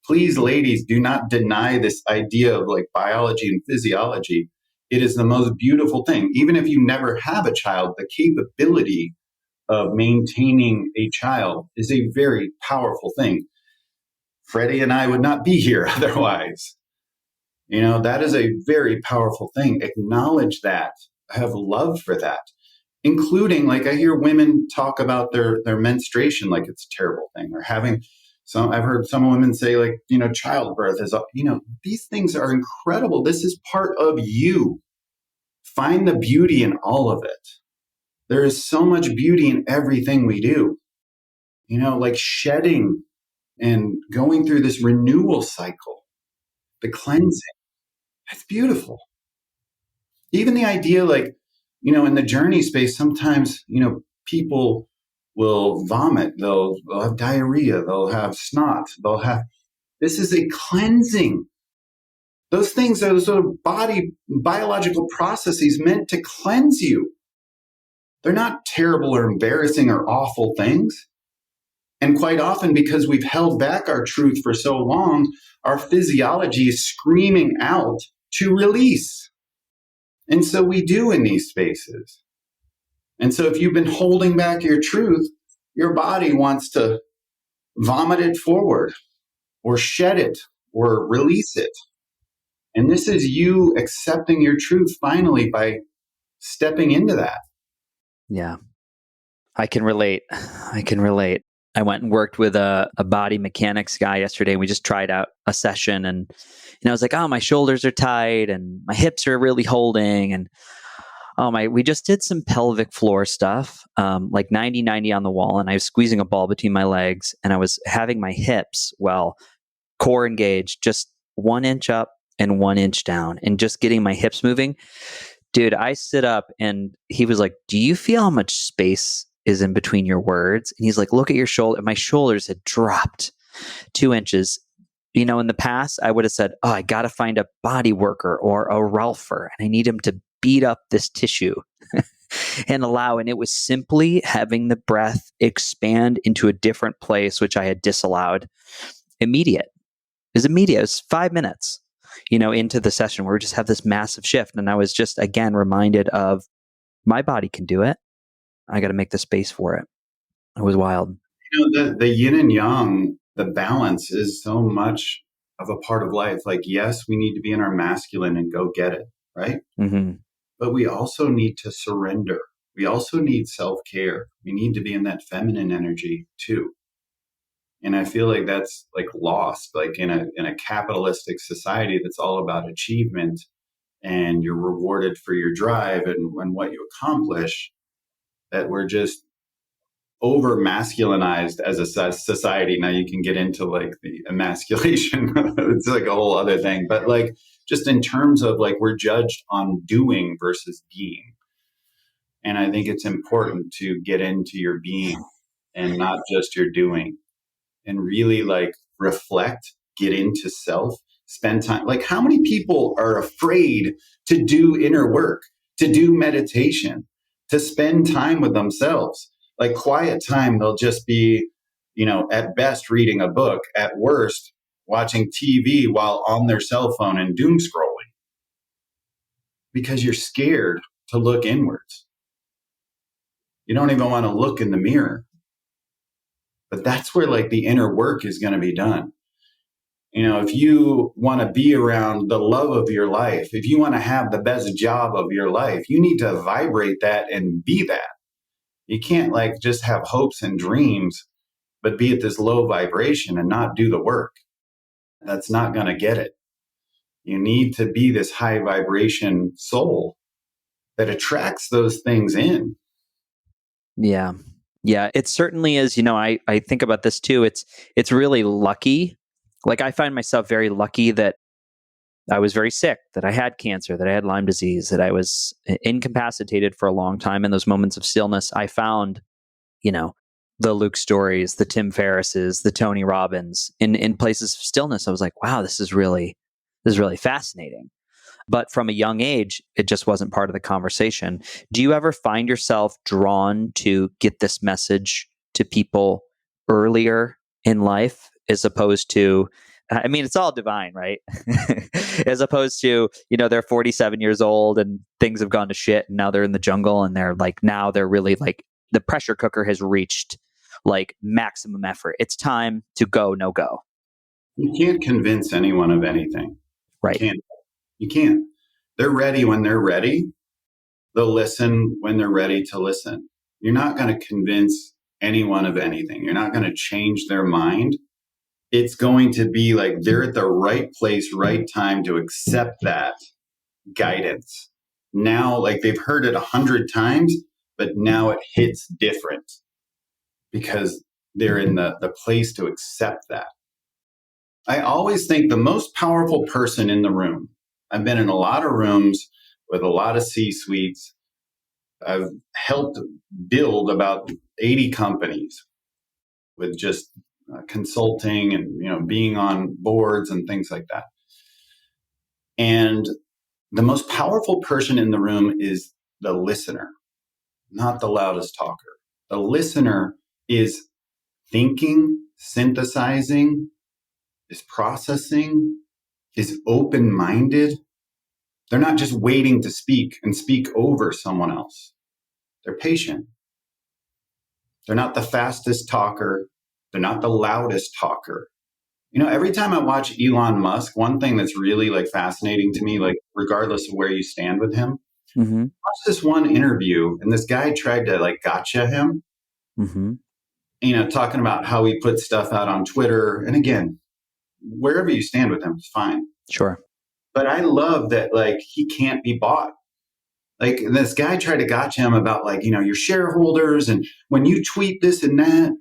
Please, ladies, do not deny this idea of like biology and physiology. It is the most beautiful thing. Even if you never have a child, the capability of maintaining a child is a very powerful thing. Freddie and I would not be here otherwise. That is a very powerful thing. Acknowledge that. Have love for that. Including, like, I hear women talk about their menstruation like it's a terrible thing, or having I've heard some women say, like, childbirth is, these things are incredible. This is part of you. Find the beauty in all of it. There is so much beauty in everything we do, like shedding and going through this renewal cycle, the cleansing. That's beautiful. Even the idea, like, in the journey space, sometimes, people will vomit, they'll have diarrhea, they'll have snot, this is a cleansing. Those things are sort of biological processes meant to cleanse you. They're not terrible or embarrassing or awful things. And quite often, because we've held back our truth for so long, our physiology is screaming out to release. And so we do in these spaces. And so if you've been holding back your truth, your body wants to vomit it forward or shed it or release it. And this is you accepting your truth finally by stepping into that. Yeah. I can relate. I went and worked with a body mechanics guy yesterday. We just tried out a session, and I was like, oh, my shoulders are tight and my hips are really holding. And we just did some pelvic floor stuff, like 90-90 on the wall. And I was squeezing a ball between my legs, and I was having my hips, core engaged, just 1 inch up and 1 inch down, and just getting my hips moving. Dude, I stood up and he was like, do you feel how much space is in between your words? And he's like, look at your shoulder. And my shoulders had dropped 2 inches. In the past, I would have said, oh, I got to find a body worker or a Ralpher, and I need him to beat up this tissue and allow. And it was simply having the breath expand into a different place, which I had disallowed. Immediate. It was 5 minutes, into the session where we just have this massive shift. And I was just, again, reminded of my body can do it. I got to make the space for it. It was wild. The yin and yang, the balance is so much of a part of life. Like, yes, we need to be in our masculine and go get it, right? Mm-hmm. But we also need to surrender. We also need self-care. We need to be in that feminine energy too. And I feel like that's like lost, like in a capitalistic society that's all about achievement, and you're rewarded for your drive and what you accomplish, that we're just over masculinized as a society. Now you can get into like the emasculation. It's like a whole other thing. But like just in terms of like we're judged on doing versus being. And I think it's important to get into your being and not just your doing and really like reflect, get into self, spend time. Like how many people are afraid to do inner work, to do meditation, to spend time with themselves? Like quiet time, they'll just be, at best reading a book, at worst watching TV while on their cell phone and doom scrolling because you're scared to look inwards. You don't even want to look in the mirror. But that's where like the inner work is going to be done. If you want to be around the love of your life, if you want to have the best job of your life, you need to vibrate that and be that. You can't like just have hopes and dreams, but be at this low vibration and not do the work. That's not going to get it. You need to be this high vibration soul that attracts those things in. Yeah. Yeah, it certainly is. I think about this too. It's really lucky. Like I find myself very lucky that I was very sick, that I had cancer, that I had Lyme disease, that I was incapacitated for a long time. In those moments of stillness, I found, the Luke Stories, the Tim Ferrisses, the Tony Robbins in places of stillness. I was like, wow, this is really fascinating. But from a young age, it just wasn't part of the conversation. Do you ever find yourself drawn to get this message to people earlier in life as opposed to, it's all divine, right? As opposed to, they're 47 years old and things have gone to shit and now they're in the jungle and now they're really like the pressure cooker has reached like maximum effort. It's time to go, no go. You can't convince anyone of anything. Right. You can't. They're ready when they're ready. They'll listen when they're ready to listen. You're not going to convince anyone of anything. You're not going to change their mind. It's going to be like they're at the right place, right time to accept that guidance. Now, like they've heard it 100 times, but now it hits different because they're in the place to accept that. I always think the most powerful person in the room, I've been in a lot of rooms with a lot of C-suites. I've helped build about 80 companies with just consulting and, being on boards and things like that. And the most powerful person in the room is the listener, not the loudest talker. The listener is thinking, synthesizing, is processing, is open-minded. They're not just waiting to speak and speak over someone else. They're patient. They're not the fastest talker. They're not the loudest talker. Every time I watch Elon Musk, one thing that's really like fascinating to me, like regardless of where you stand with him, watch this one interview and this guy tried to like gotcha him, talking about how he put stuff out on Twitter. And again, wherever you stand with him, it's fine. Sure. But I love that like he can't be bought. Like this guy tried to gotcha him about like, your shareholders and when you tweet this and that.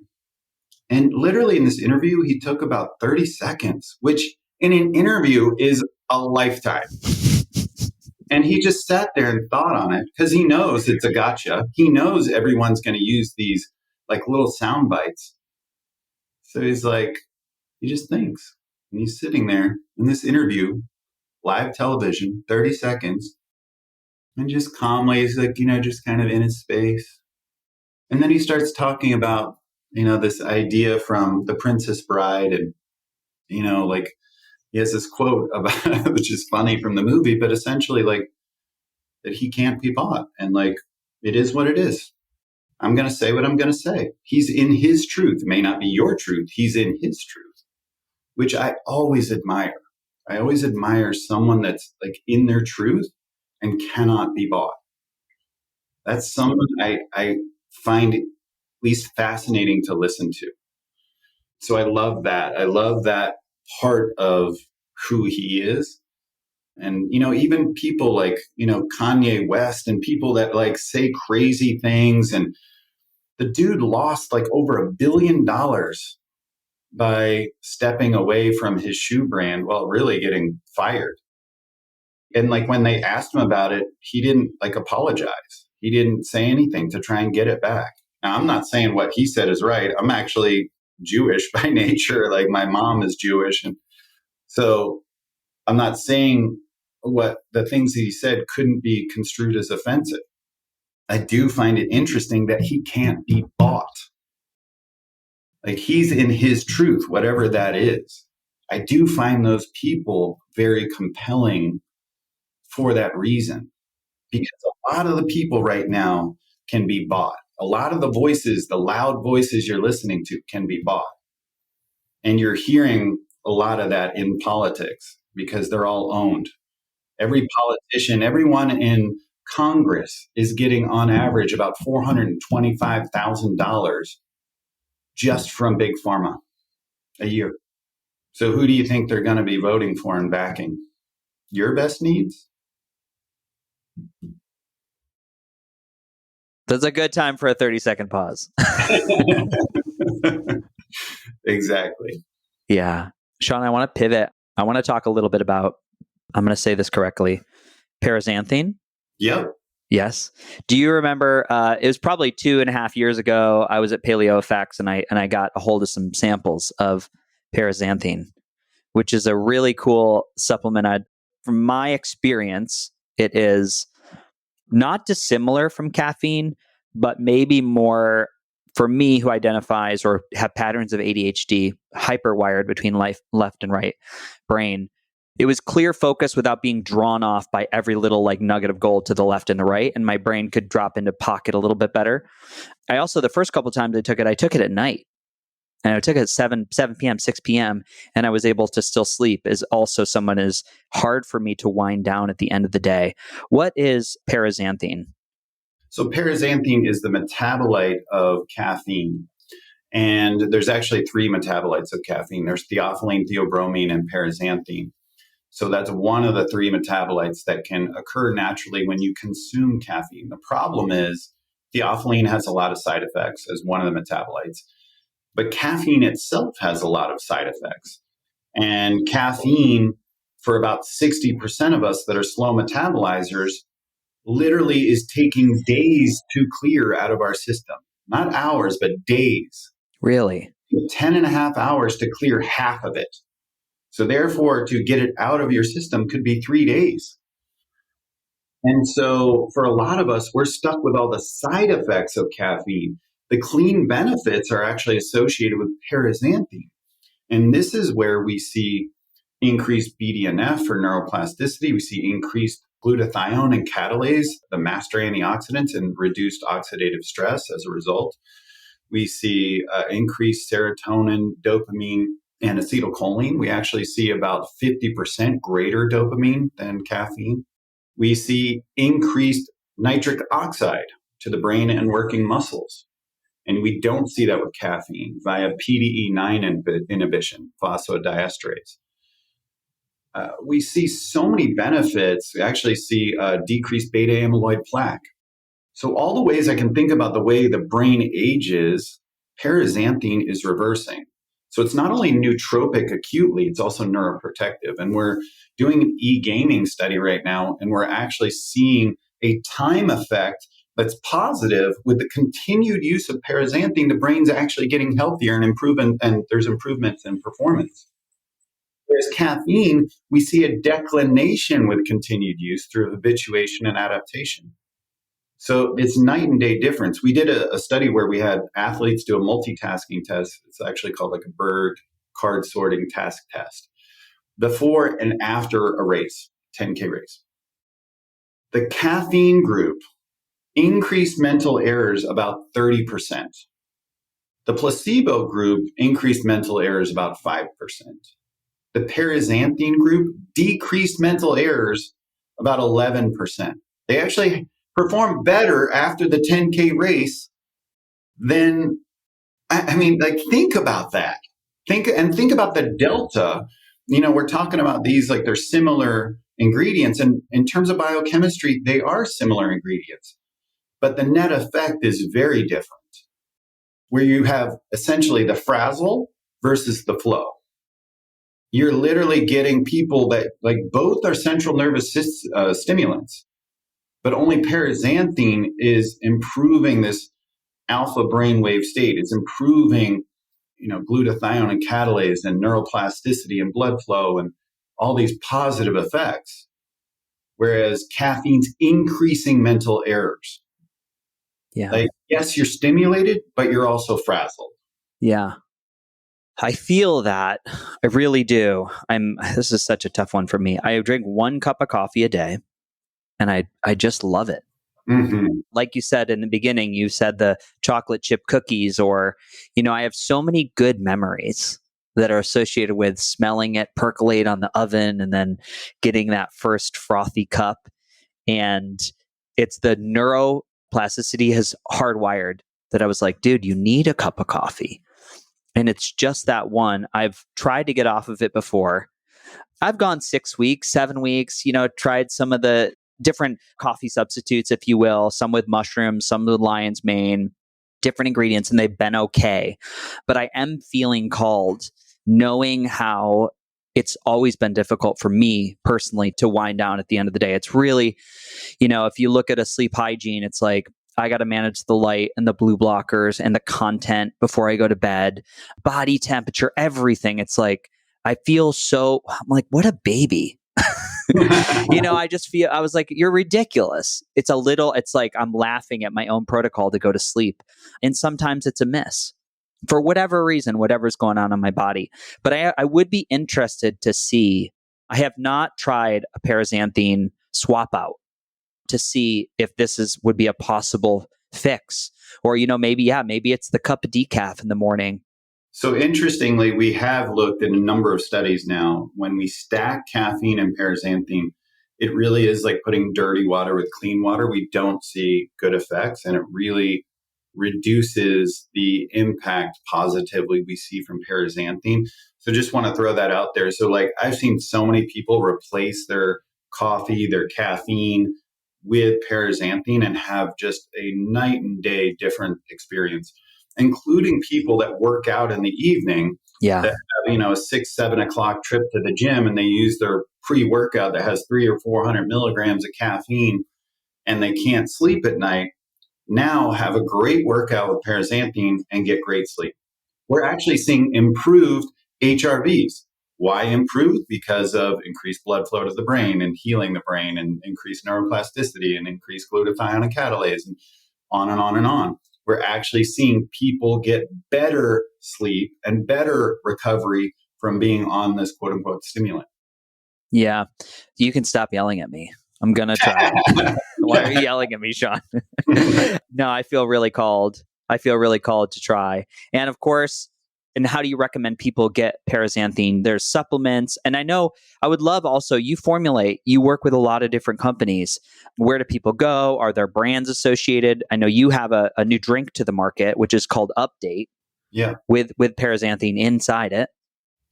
And literally in this interview, he took about 30 seconds, which in an interview is a lifetime. And he just sat there and thought on it because he knows it's a gotcha. He knows everyone's going to use these like little sound bites. So he's like, he just thinks. And he's sitting there in this interview, live television, 30 seconds. And just calmly, he's like, just kind of in his space. And then he starts talking about, this idea from The Princess Bride. And, like he has this quote about, which is funny from the movie, but essentially like that he can't be bought. And like, it is what it is. I'm going to say what I'm going to say. He's in his truth. It may not be your truth. He's in his truth, which I always admire. I always admire someone that's like in their truth and cannot be bought. That's someone I find at least fascinating to listen to. So I love that. I love that part of who he is. And, even people like, Kanye West and people that like say crazy things and The dude lost like over $1 billion by stepping away from his shoe brand while really getting fired. And like when they asked him about it, he didn't like apologize. He didn't say anything to try and get it back. Now, I'm not saying what he said is right. I'm actually Jewish by nature. Like my mom is Jewish. And so I'm not saying what the things he said couldn't be construed as offensive. I do find it interesting that he can't be bought. Like he's in his truth, whatever that is. I do find those people very compelling for that reason, because a lot of the people right now can be bought. A lot of the voices, the loud voices you're listening to, can be bought. And you're hearing a lot of that in politics because they're all owned. Every politician, everyone in Congress is getting on average about $425,000 just from Big Pharma a year. So who do you think they're going to be voting for and backing? Your best needs? That's a good time for a 30-second pause. Exactly. Yeah. Shawn, I want to pivot. I want to talk a little bit about, I'm going to say this correctly, paraxanthine. Yep. Yes. Do you remember, it was probably 2.5 years ago, I was at PaleoFX and I got a hold of some samples of paraxanthine, which is a really cool supplement. From my experience, it is not dissimilar from caffeine, but maybe more for me who identifies or have patterns of ADHD, hyperwired between left and right brain. It was clear focus without being drawn off by every little like nugget of gold to the left and the right. And my brain could drop into pocket a little bit better. I also, the first couple of times I took it at night. And I took it at 7 p.m., 6 p.m., and I was able to still sleep. Is also someone is hard for me to wind down at the end of the day. What is paraxanthine? So paraxanthine is the metabolite of caffeine. And there's actually 3 metabolites of caffeine. There's theophylline, theobromine, and paraxanthine. So that's one of the 3 metabolites that can occur naturally when you consume caffeine. The problem is theophylline has a lot of side effects as one of the metabolites. But caffeine itself has a lot of side effects. And caffeine, for about 60% of us that are slow metabolizers, literally is taking days to clear out of our system. Not hours, but days. Really? 10.5 hours to clear half of it. So therefore, to get it out of your system could be 3 days. And so for a lot of us, we're stuck with all the side effects of caffeine. The clean benefits are actually associated with paraxanthine. And this is where we see increased BDNF for neuroplasticity. We see increased glutathione and catalase, the master antioxidants, and reduced oxidative stress as a result. We see increased serotonin, dopamine, and acetylcholine. We actually see about 50% greater dopamine than caffeine. We see increased nitric oxide to the brain and working muscles. And we don't see that with caffeine via PDE9 inhibition, phosphodiesterase. We see so many benefits. We actually see decreased beta amyloid plaque. So all the ways I can think about the way the brain ages, paraxanthine is reversing. So it's not only nootropic acutely, it's also neuroprotective. And we're doing an e-gaming study right now, and we're actually seeing a time effect that's positive with the continued use of paraxanthine. The brain's actually getting healthier and there's improvements in performance. Whereas caffeine, we see a declination with continued use through habituation and adaptation. So it's night and day difference. We did a study where we had athletes do a multitasking test. It's actually called like a Berg card sorting task test. Before and after a race, 10K race. The caffeine group increased mental errors about 30%. The placebo group increased mental errors about 5%. The paraxanthine group decreased mental errors about 11%. They actually performed better after the 10K race than, think about that. Think about the delta. We're talking about these like they're similar ingredients. And in terms of biochemistry, they are similar ingredients. But the net effect is very different. where you have essentially the frazzle versus the flow. You're literally getting people that like both are central nervous stimulants, but only paraxanthine is improving this alpha brainwave state. It's improving, glutathione and catalase and neuroplasticity and blood flow and all these positive effects. Whereas caffeine's increasing mental errors. Yeah. Like, yes, you're stimulated, but you're also frazzled. Yeah. I feel that. I really do. This is such a tough one for me. I drink 1 cup of coffee a day and I just love it. Mm-hmm. Like you said in the beginning, you said the chocolate chip cookies, or, I have so many good memories that are associated with smelling it percolate on the oven and then getting that first frothy cup. And it's the neuroplasticity has hardwired that I was like, dude, you need a cup of coffee. And it's just that one. I've tried to get off of it before. I've gone 6 weeks, 7 weeks, tried some of the different coffee substitutes, if you will, some with mushrooms, some with lion's mane, different ingredients, and they've been okay. But I am feeling called, knowing how it's always been difficult for me personally to wind down at the end of the day. It's really, if you look at a sleep hygiene, it's like, I got to manage the light and the blue blockers and the content before I go to bed, body temperature, everything. It's like, I'm like, what a baby. I was like, you're ridiculous. It's like I'm laughing at my own protocol to go to sleep. And sometimes it's a miss for whatever reason, whatever's going on in my body. But I would be interested to see, I have not tried a paraxanthine swap out to see if would be a possible fix, or, maybe it's the cup of decaf in the morning. So interestingly, we have looked at a number of studies now. When we stack caffeine and paraxanthine, it really is like putting dirty water with clean water. We don't see good effects, and it really reduces the impact positively we see from paraxanthine. So just want to throw that out there. So like I've seen so many people replace their coffee, their caffeine with paraxanthine and have just a night and day different experience, including people that work out in the evening. Yeah. That have, a 6-7 o'clock trip to the gym, and they use their pre-workout that has 300 or 400 milligrams of caffeine, and they can't sleep at night. Now have a great workout with paraxanthine and get great sleep. We're actually seeing improved HRVs. Why improved? Because of increased blood flow to the brain and healing the brain and increased neuroplasticity and increased glutathione and catalase and on and on and on. We're actually seeing people get better sleep and better recovery from being on this quote unquote stimulant. Yeah. You can stop yelling at me. I'm going to try. Why are you yelling at me, Shawn? No, I feel really called. To try. And of course, and how do you recommend people get paraxanthine? There's supplements. And I know I would love also, you work with a lot of different companies. Where do people go? Are there brands associated? I know you have a new drink to the market, which is called Update. Yeah. With paraxanthine inside it.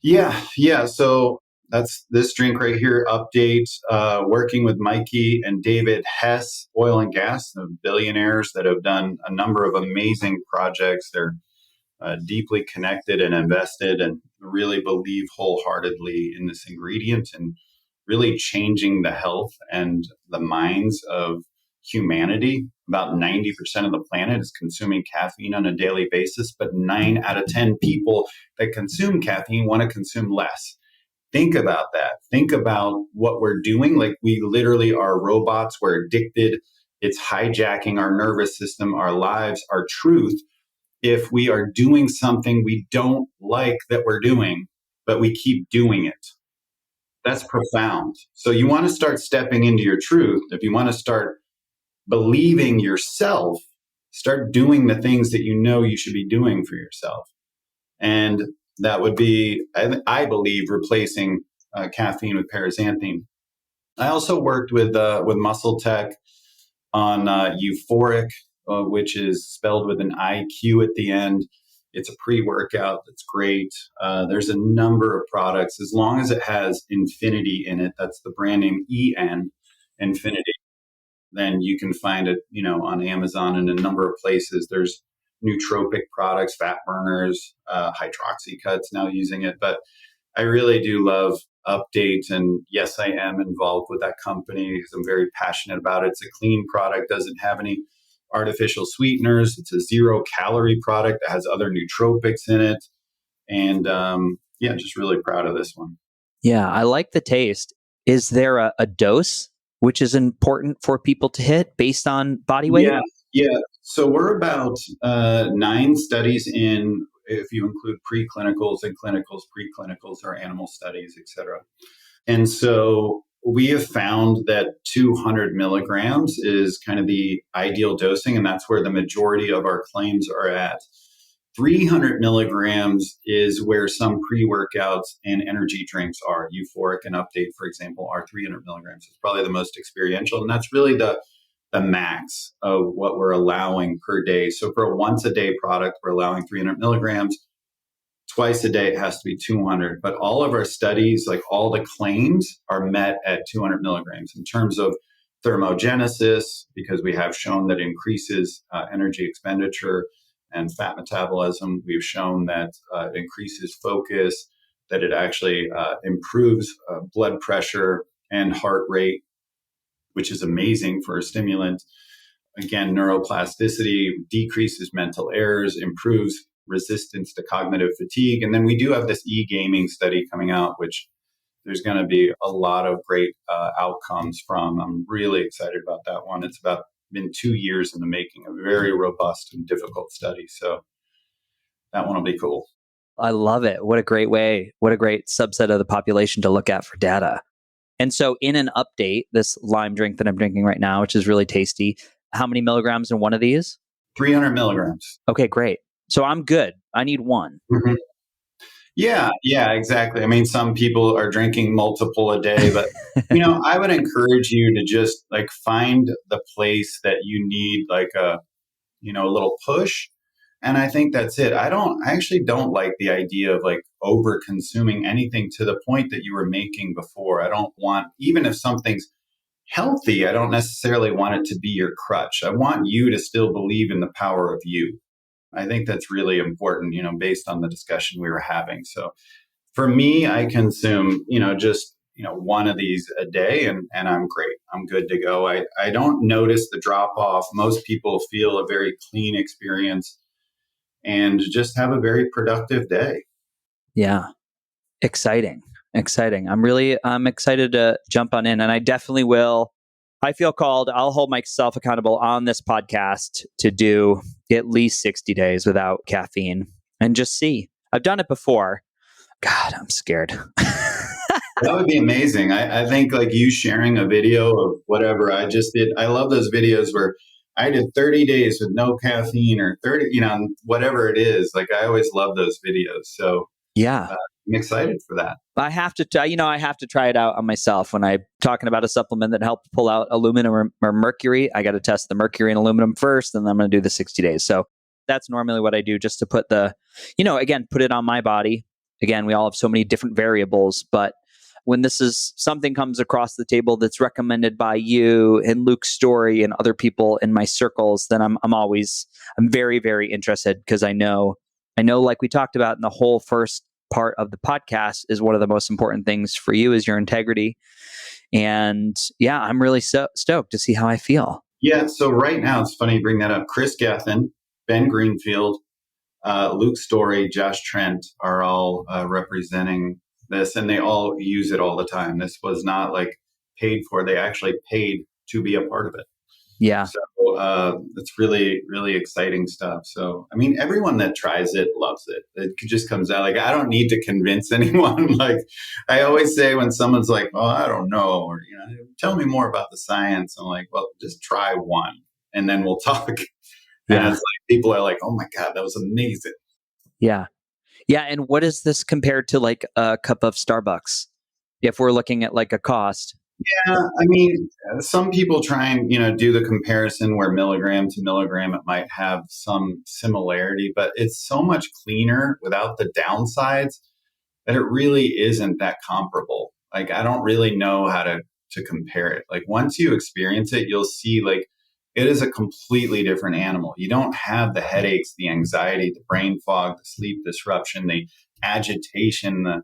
Yeah. So that's this drink right here, Update, working with Mikey and David Hess, oil and gas, the billionaires that have done a number of amazing projects. They're deeply connected and invested and really believe wholeheartedly in this ingredient and really changing the health and the minds of humanity. About 90% of the planet is consuming caffeine on a daily basis, but 9 out of 10 people that consume caffeine want to consume less. Think about that. Think about what we're doing. Like we literally are robots. We're addicted. It's hijacking our nervous system, our lives, our truth. If we are doing something we don't like that we're doing, but we keep doing it. That's profound. So you want to start stepping into your truth. If you want to start believing yourself, start doing the things that you know you should be doing for yourself. And that would be, I believe, replacing caffeine with paraxanthine. I also worked with Muscle Tech on Euphoric, which is spelled with an IQ at the end. It's a pre-workout that's great. There's a number of products. As long as it has Infinity in it, that's the brand name EN, Infinity, then you can find it, on Amazon and a number of places. There's nootropic products, fat burners, hydroxycut's now using it. But I really do love updates. And yes, I am involved with that company because I'm very passionate about it. It's a clean product, doesn't have any artificial sweeteners. It's a 0-calorie product that has other nootropics in it. And just really proud of this one. Yeah, I like the taste. Is there a dose which is important for people to hit based on body weight? Yeah. So we're about 9 studies in, if you include preclinicals and clinicals. Preclinicals are animal studies, et cetera. And so we have found that 200 milligrams is kind of the ideal dosing, and that's where the majority of our claims are at. 300 milligrams is where some pre-workouts and energy drinks are. Euphoric and Update, for example, are 300 milligrams. It's probably the most experiential, and that's really the max of what we're allowing per day. So for a once-a-day product, we're allowing 300 milligrams. Twice a day, it has to be 200. But all of our studies, like all the claims, are met at 200 milligrams in terms of thermogenesis, because we have shown that it increases energy expenditure and fat metabolism. We've shown that it increases focus, that it actually improves blood pressure and heart rate, which is amazing for a stimulant. Again, neuroplasticity, decreases mental errors, improves resistance to cognitive fatigue. And then we do have this e-gaming study coming out, which there's going to be a lot of great outcomes from. I'm really excited about that one. It's been 2 years in the making, a very robust and difficult study. So that one will be cool. I love it. What a great way. What a great subset of the population to look at for data. And so in an update, this lime drink that I'm drinking right now, which is really tasty, how many milligrams in one of these? 300 milligrams. Okay, great. So I'm good. I need one. Mm-hmm. Yeah, exactly. I mean, some people are drinking multiple a day, but I would encourage you to just like find the place that you need like a little push. And I think that's it. I actually don't like the idea of like over consuming anything to the point that you were making before. I don't want, even if something's healthy, I don't necessarily want it to be your crutch. I want you to still believe in the power of you. I think that's really important, based on the discussion we were having. So for me, I consume, just, one of these a day and I'm great. I'm good to go. I don't notice the drop off. Most people feel a very clean experience and just have a very productive day. Yeah. Exciting. I'm excited to jump on in, and I definitely will. I feel called. I'll hold myself accountable on this podcast to do at least 60 days without caffeine and just see. I've done it before. God, I'm scared. That would be amazing. I think like you sharing a video of whatever I just did. I love those videos where I did 30 days with no caffeine or 30, whatever it is. Like I always love those videos. So yeah, I'm excited for that. I have to, I have to try it out on myself. When I'm talking about a supplement that helped pull out aluminum or mercury, I got to test the mercury and aluminum first, and then I'm going to do the 60 days. So that's normally what I do, just to put again, put it on my body. Again, we all have so many different variables, but when this is something comes across the table that's recommended by you and Luke's story and other people in my circles, then I'm very, very interested, because I know, like we talked about in the whole first part of the podcast, is one of the most important things for you is your integrity. And yeah, I'm really stoked to see how I feel. Yeah. So right now, it's funny you bring that up. Chris Gethin, Ben Greenfield, Luke Story, Josh Trent are all representing this, and they all use it all the time. This was not like paid for. They actually paid to be a part of it. Yeah. So it's really, really exciting stuff. So, I mean, everyone that tries it loves it. It just comes out like, I don't need to convince anyone. Like I always say when someone's like, oh, I don't know, or, tell me more about the science. I'm like, well, just try one and then we'll talk. Yeah. And it's like, people are like, oh my God, that was amazing. Yeah. Yeah. And what is this compared to like a cup of Starbucks? If we're looking at like a cost. Yeah, I mean, some people try and, do the comparison where milligram to milligram, it might have some similarity, but it's so much cleaner without the downsides that it really isn't that comparable. Like, I don't really know how to compare it. Like, once you experience it, you'll see like it is a completely different animal. You don't have the headaches, the anxiety, the brain fog, the sleep disruption, the agitation, the,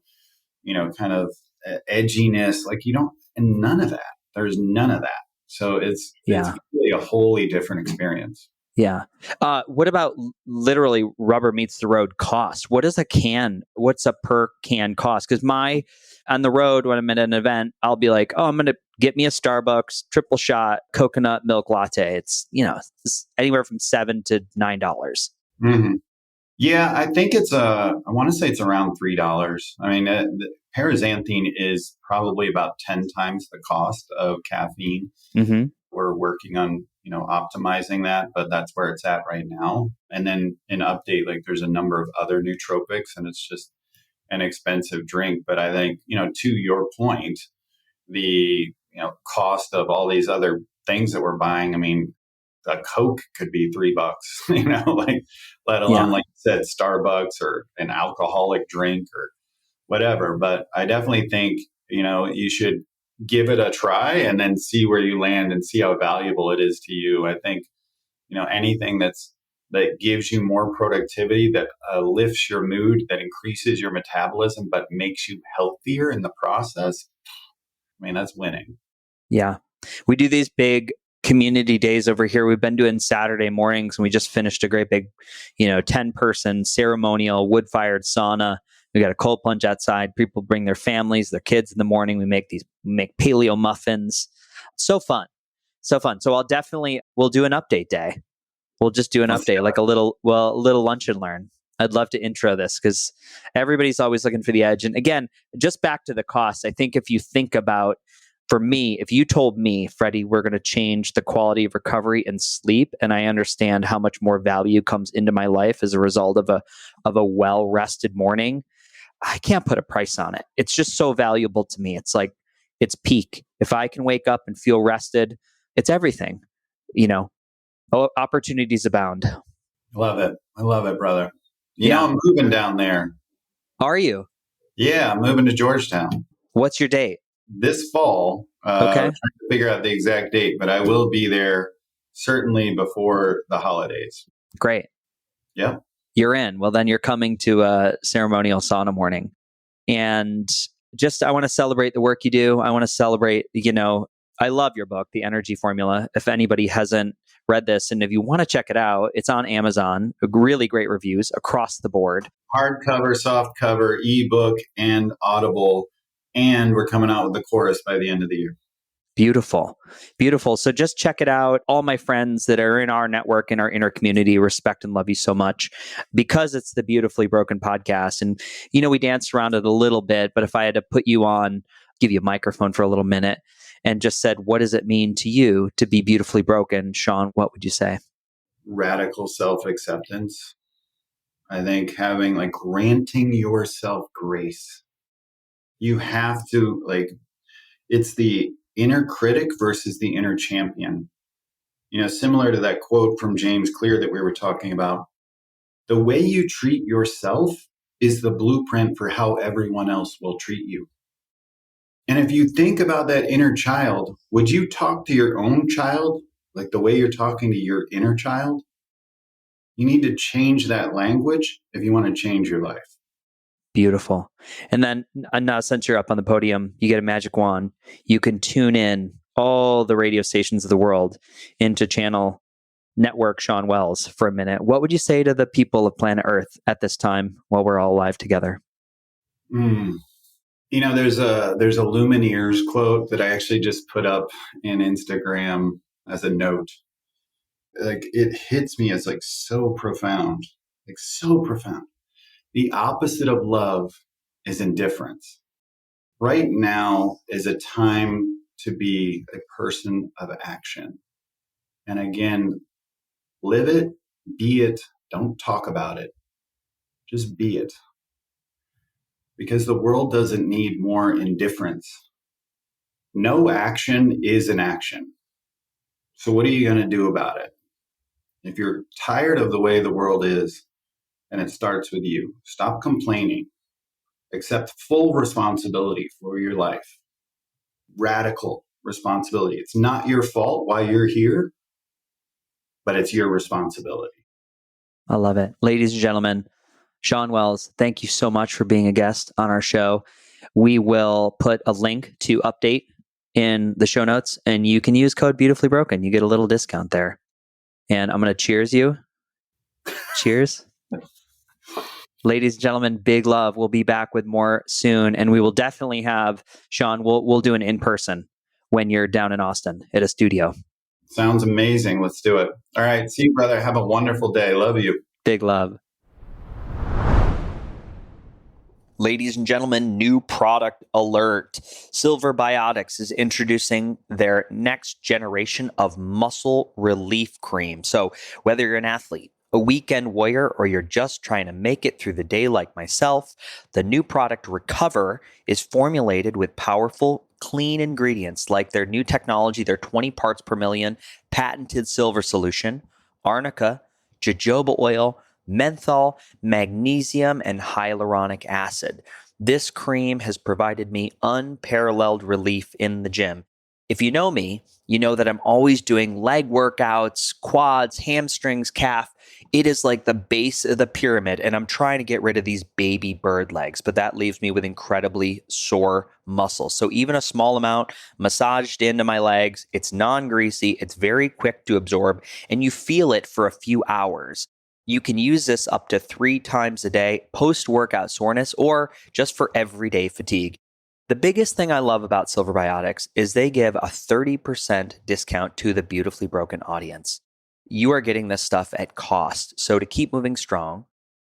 kind of edginess. Like you don't, and none of that. There's none of that. So it's Yeah. really a wholly different experience. Yeah. What about literally rubber meets the road cost? What's a per can cost? Because on the road, when I'm at an event, I'll be like, oh, I'm going to get me a Starbucks triple shot coconut milk latte. It's, it's anywhere from $7 to $9. Mm-hmm. Yeah, I think I want to say it's around $3. I mean, the paraxanthine is probably about 10 times the cost of caffeine. Mm-hmm. We're working on, optimizing that, but that's where it's at right now. And then in update, like there's a number of other nootropics and it's just an expensive drink. But I think, to your point, the, cost of all these other things that we're buying, I mean, a Coke could be $3, like let alone, like you said, Starbucks or an alcoholic drink or whatever. But I definitely think, you should give it a try and then see where you land and see how valuable it is to you. I think, anything that gives you more productivity, that lifts your mood, that increases your metabolism, but makes you healthier in the process. I mean, that's winning. Yeah. We do these big community days over here. We've been doing Saturday mornings and we just finished a great big, 10-person ceremonial wood-fired sauna. We got a cold plunge outside. People bring their families, their kids in the morning. We make paleo muffins. So fun. So we'll do an update day. We'll just do an update, like a little lunch and learn. I'd love to intro this because everybody's always looking for the edge. And again, just back to the cost, I think if you think about, for me, if you told me, Freddie, we're going to change the quality of recovery and sleep, and I understand how much more value comes into my life as a result of a well-rested morning, I can't put a price on it. It's just so valuable to me. It's like, it's peak. If I can wake up and feel rested, it's everything. Opportunities abound. Love it. I love it, brother. I'm moving down there. Are you? Yeah, I'm moving to Georgetown. What's your date? This fall. Okay. I'm trying to figure out the exact date, but I will be there certainly before the holidays. Great. Yeah. You're in. Well, then you're coming to a ceremonial sauna morning. And I want to celebrate the work you do. I want to celebrate, I love your book, The Energy Formula. If anybody hasn't read this, and if you want to check it out, it's on Amazon. Really great reviews across the board. Hardcover, softcover, ebook, and Audible. And we're coming out with the chorus by the end of the year. Beautiful. Beautiful. So just check it out. All my friends that are in our network, in our inner community, respect and love you so much because it's the Beautifully Broken podcast. And, we danced around it a little bit, but if I had to put you on, give you a microphone for a little minute and just said, what does it mean to you to be beautifully broken? Shawn, what would you say? Radical self-acceptance. I think granting yourself grace. You have to it's the inner critic versus the inner champion. Similar to that quote from James Clear that we were talking about. The way you treat yourself is the blueprint for how everyone else will treat you. And if you think about that inner child, would you talk to your own child like the way you're talking to your inner child? You need to change that language if you want to change your life. Beautiful. And then now, since you're up on the podium, you get a magic wand. You can tune in all the radio stations of the world into channel network Shawn Wells for a minute. What would you say to the people of planet Earth at this time while we're all alive together? There's a Lumineers quote that I actually just put up in Instagram as a note. It hits me as so profound, so profound. The opposite of love is indifference. Right now is a time to be a person of action. And again, live it, be it, don't talk about it. Just be it. Because the world doesn't need more indifference. No action is an action. So what are you going to do about it? If you're tired of the way the world is, and it starts with you, stop complaining. Accept full responsibility for your life. Radical responsibility. It's not your fault why you're here. but it's your responsibility. I love it. Ladies and gentlemen, Shawn Wells, thank you so much for being a guest on our show. We will put a link to Update in the show notes, and you can use code Beautifully Broken. You get a little discount there. And I'm going to cheers you. Cheers. Ladies and gentlemen, big love. We'll be back with more soon, and we will definitely have Shawn. We'll do an in-person when you're down in Austin at a studio. Sounds amazing. Let's do it. All right. See you, brother. Have a wonderful day. Love you. Big love. Ladies and gentlemen, new product alert. Silver Biotics is introducing their next generation of muscle relief cream. So whether you're an athlete, a weekend warrior, or you're just trying to make it through the day like myself, the new product Recover is formulated with powerful, clean ingredients like their new technology, their 20 parts per million patented silver solution, arnica, jojoba oil, menthol, magnesium, and hyaluronic acid. This cream has provided me unparalleled relief in the gym. If you know me, you know that I'm always doing leg workouts, quads, hamstrings, calf. It is like the base of the pyramid, and I'm trying to get rid of these baby bird legs, but that leaves me with incredibly sore muscles. So even a small amount massaged into my legs, it's non-greasy, it's very quick to absorb, and you feel it for a few hours. You can use this up to 3 times a day, post-workout soreness, or just for everyday fatigue. The biggest thing I love about Silver Biotics is they give a 30% discount to the Beautifully Broken audience. You are getting this stuff at cost. So to keep moving strong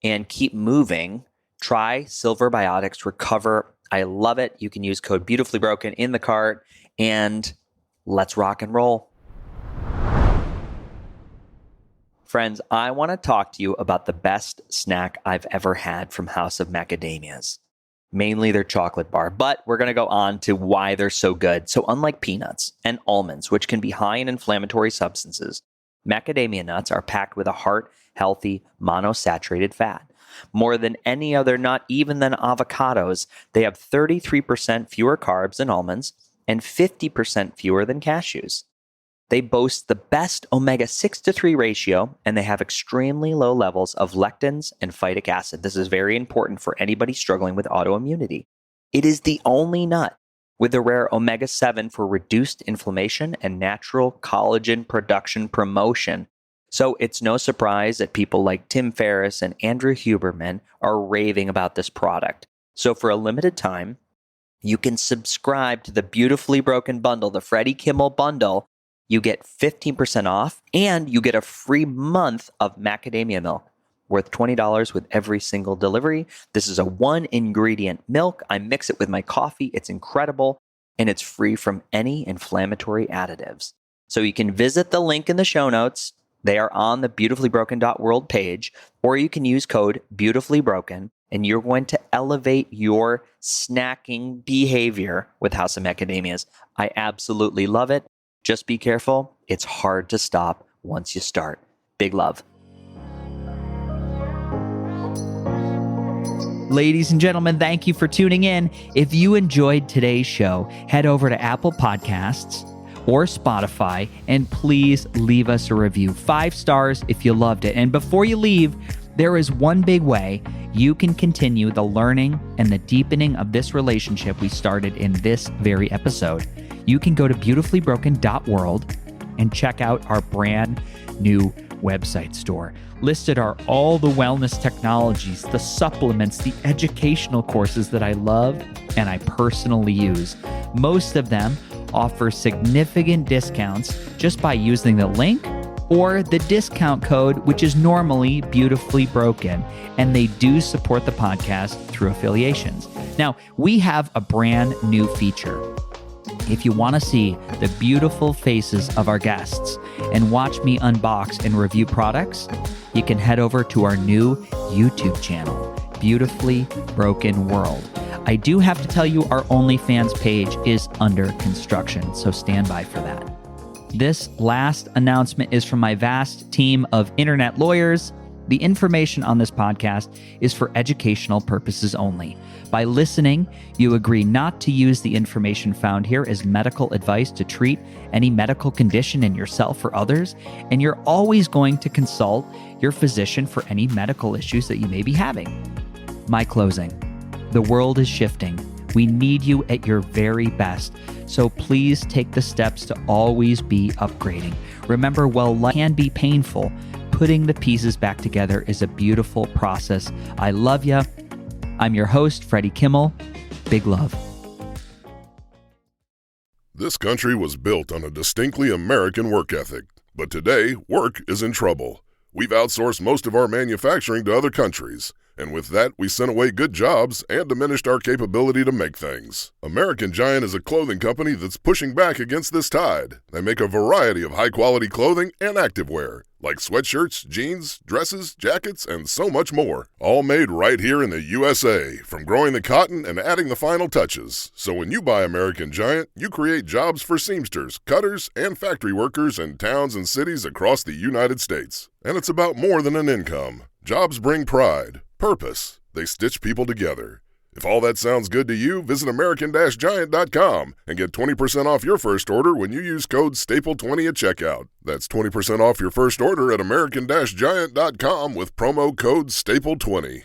and keep moving, try Silver Biotics Recover. I love it. You can use code Beautifully Broken in the cart, and let's rock and roll. Friends, I want to talk to you about the best snack I've ever had from House of Macadamias. Mainly their chocolate bar, but we're going to go on to why they're so good. So unlike peanuts and almonds, which can be high in inflammatory substances, macadamia nuts are packed with a heart-healthy monosaturated fat. More than any other nut, even than avocados, they have 33% fewer carbs than almonds and 50% fewer than cashews. They boast the best omega-6 to 3 ratio, and they have extremely low levels of lectins and phytic acid. This is very important for anybody struggling with autoimmunity. It is the only nut with the rare omega-7 for reduced inflammation and natural collagen production promotion. So it's no surprise that people like Tim Ferriss and Andrew Huberman are raving about this product. So for a limited time, you can subscribe to the Beautifully Broken bundle, the Freddie Kimmel bundle. You get 15% off, and you get a free month of macadamia milk worth $20 with every single delivery. This is a 1-ingredient milk. I mix it with my coffee. It's incredible, and it's free from any inflammatory additives. So you can visit the link in the show notes. They are on the beautifullybroken.world page, or you can use code beautifullybroken, and you're going to elevate your snacking behavior with House of Macadamias. I absolutely love it. Just be careful. It's hard to stop once you start. Big love. Ladies and gentlemen, thank you for tuning in. If you enjoyed today's show, head over to Apple Podcasts or Spotify, and please leave us a review. 5 stars if you loved it. And before you leave, there is one big way you can continue the learning and the deepening of this relationship we started in this very episode. You can go to beautifullybroken.world and check out our brand new website store. Listed are all the wellness technologies, the supplements, the educational courses that I love and I personally use. Most of them offer significant discounts just by using the link or the discount code, which is normally Beautifully Broken, and they do support the podcast through affiliations. Now, we have a brand new feature. If you want to see the beautiful faces of our guests and watch me unbox and review products, you can head over to our new YouTube channel, Beautifully Broken World. I do have to tell you our OnlyFans page is under construction, so stand by for that. This last announcement is from my vast team of internet lawyers. The information on this podcast is for educational purposes only. By listening, you agree not to use the information found here as medical advice to treat any medical condition in yourself or others, and you're always going to consult your physician for any medical issues that you may be having. My closing. The world is shifting. We need you at your very best. So please take the steps to always be upgrading. Remember, while life can be painful, putting the pieces back together is a beautiful process. I love you. I'm your host, Freddie Kimmel. Big love. This country was built on a distinctly American work ethic, but today, work is in trouble. We've outsourced most of our manufacturing to other countries, and with that, we sent away good jobs and diminished our capability to make things. American Giant is a clothing company that's pushing back against this tide. They make a variety of high-quality clothing and activewear, like sweatshirts, jeans, dresses, jackets, and so much more. All made right here in the USA, from growing the cotton and adding the final touches. So when you buy American Giant, you create jobs for seamsters, cutters, and factory workers in towns and cities across the United States. And it's about more than an income. Jobs bring pride, purpose. They stitch people together. If all that sounds good to you, visit American-Giant.com and get 20% off your first order when you use code STAPLE20 at checkout. That's 20% off your first order at American-Giant.com with promo code STAPLE20.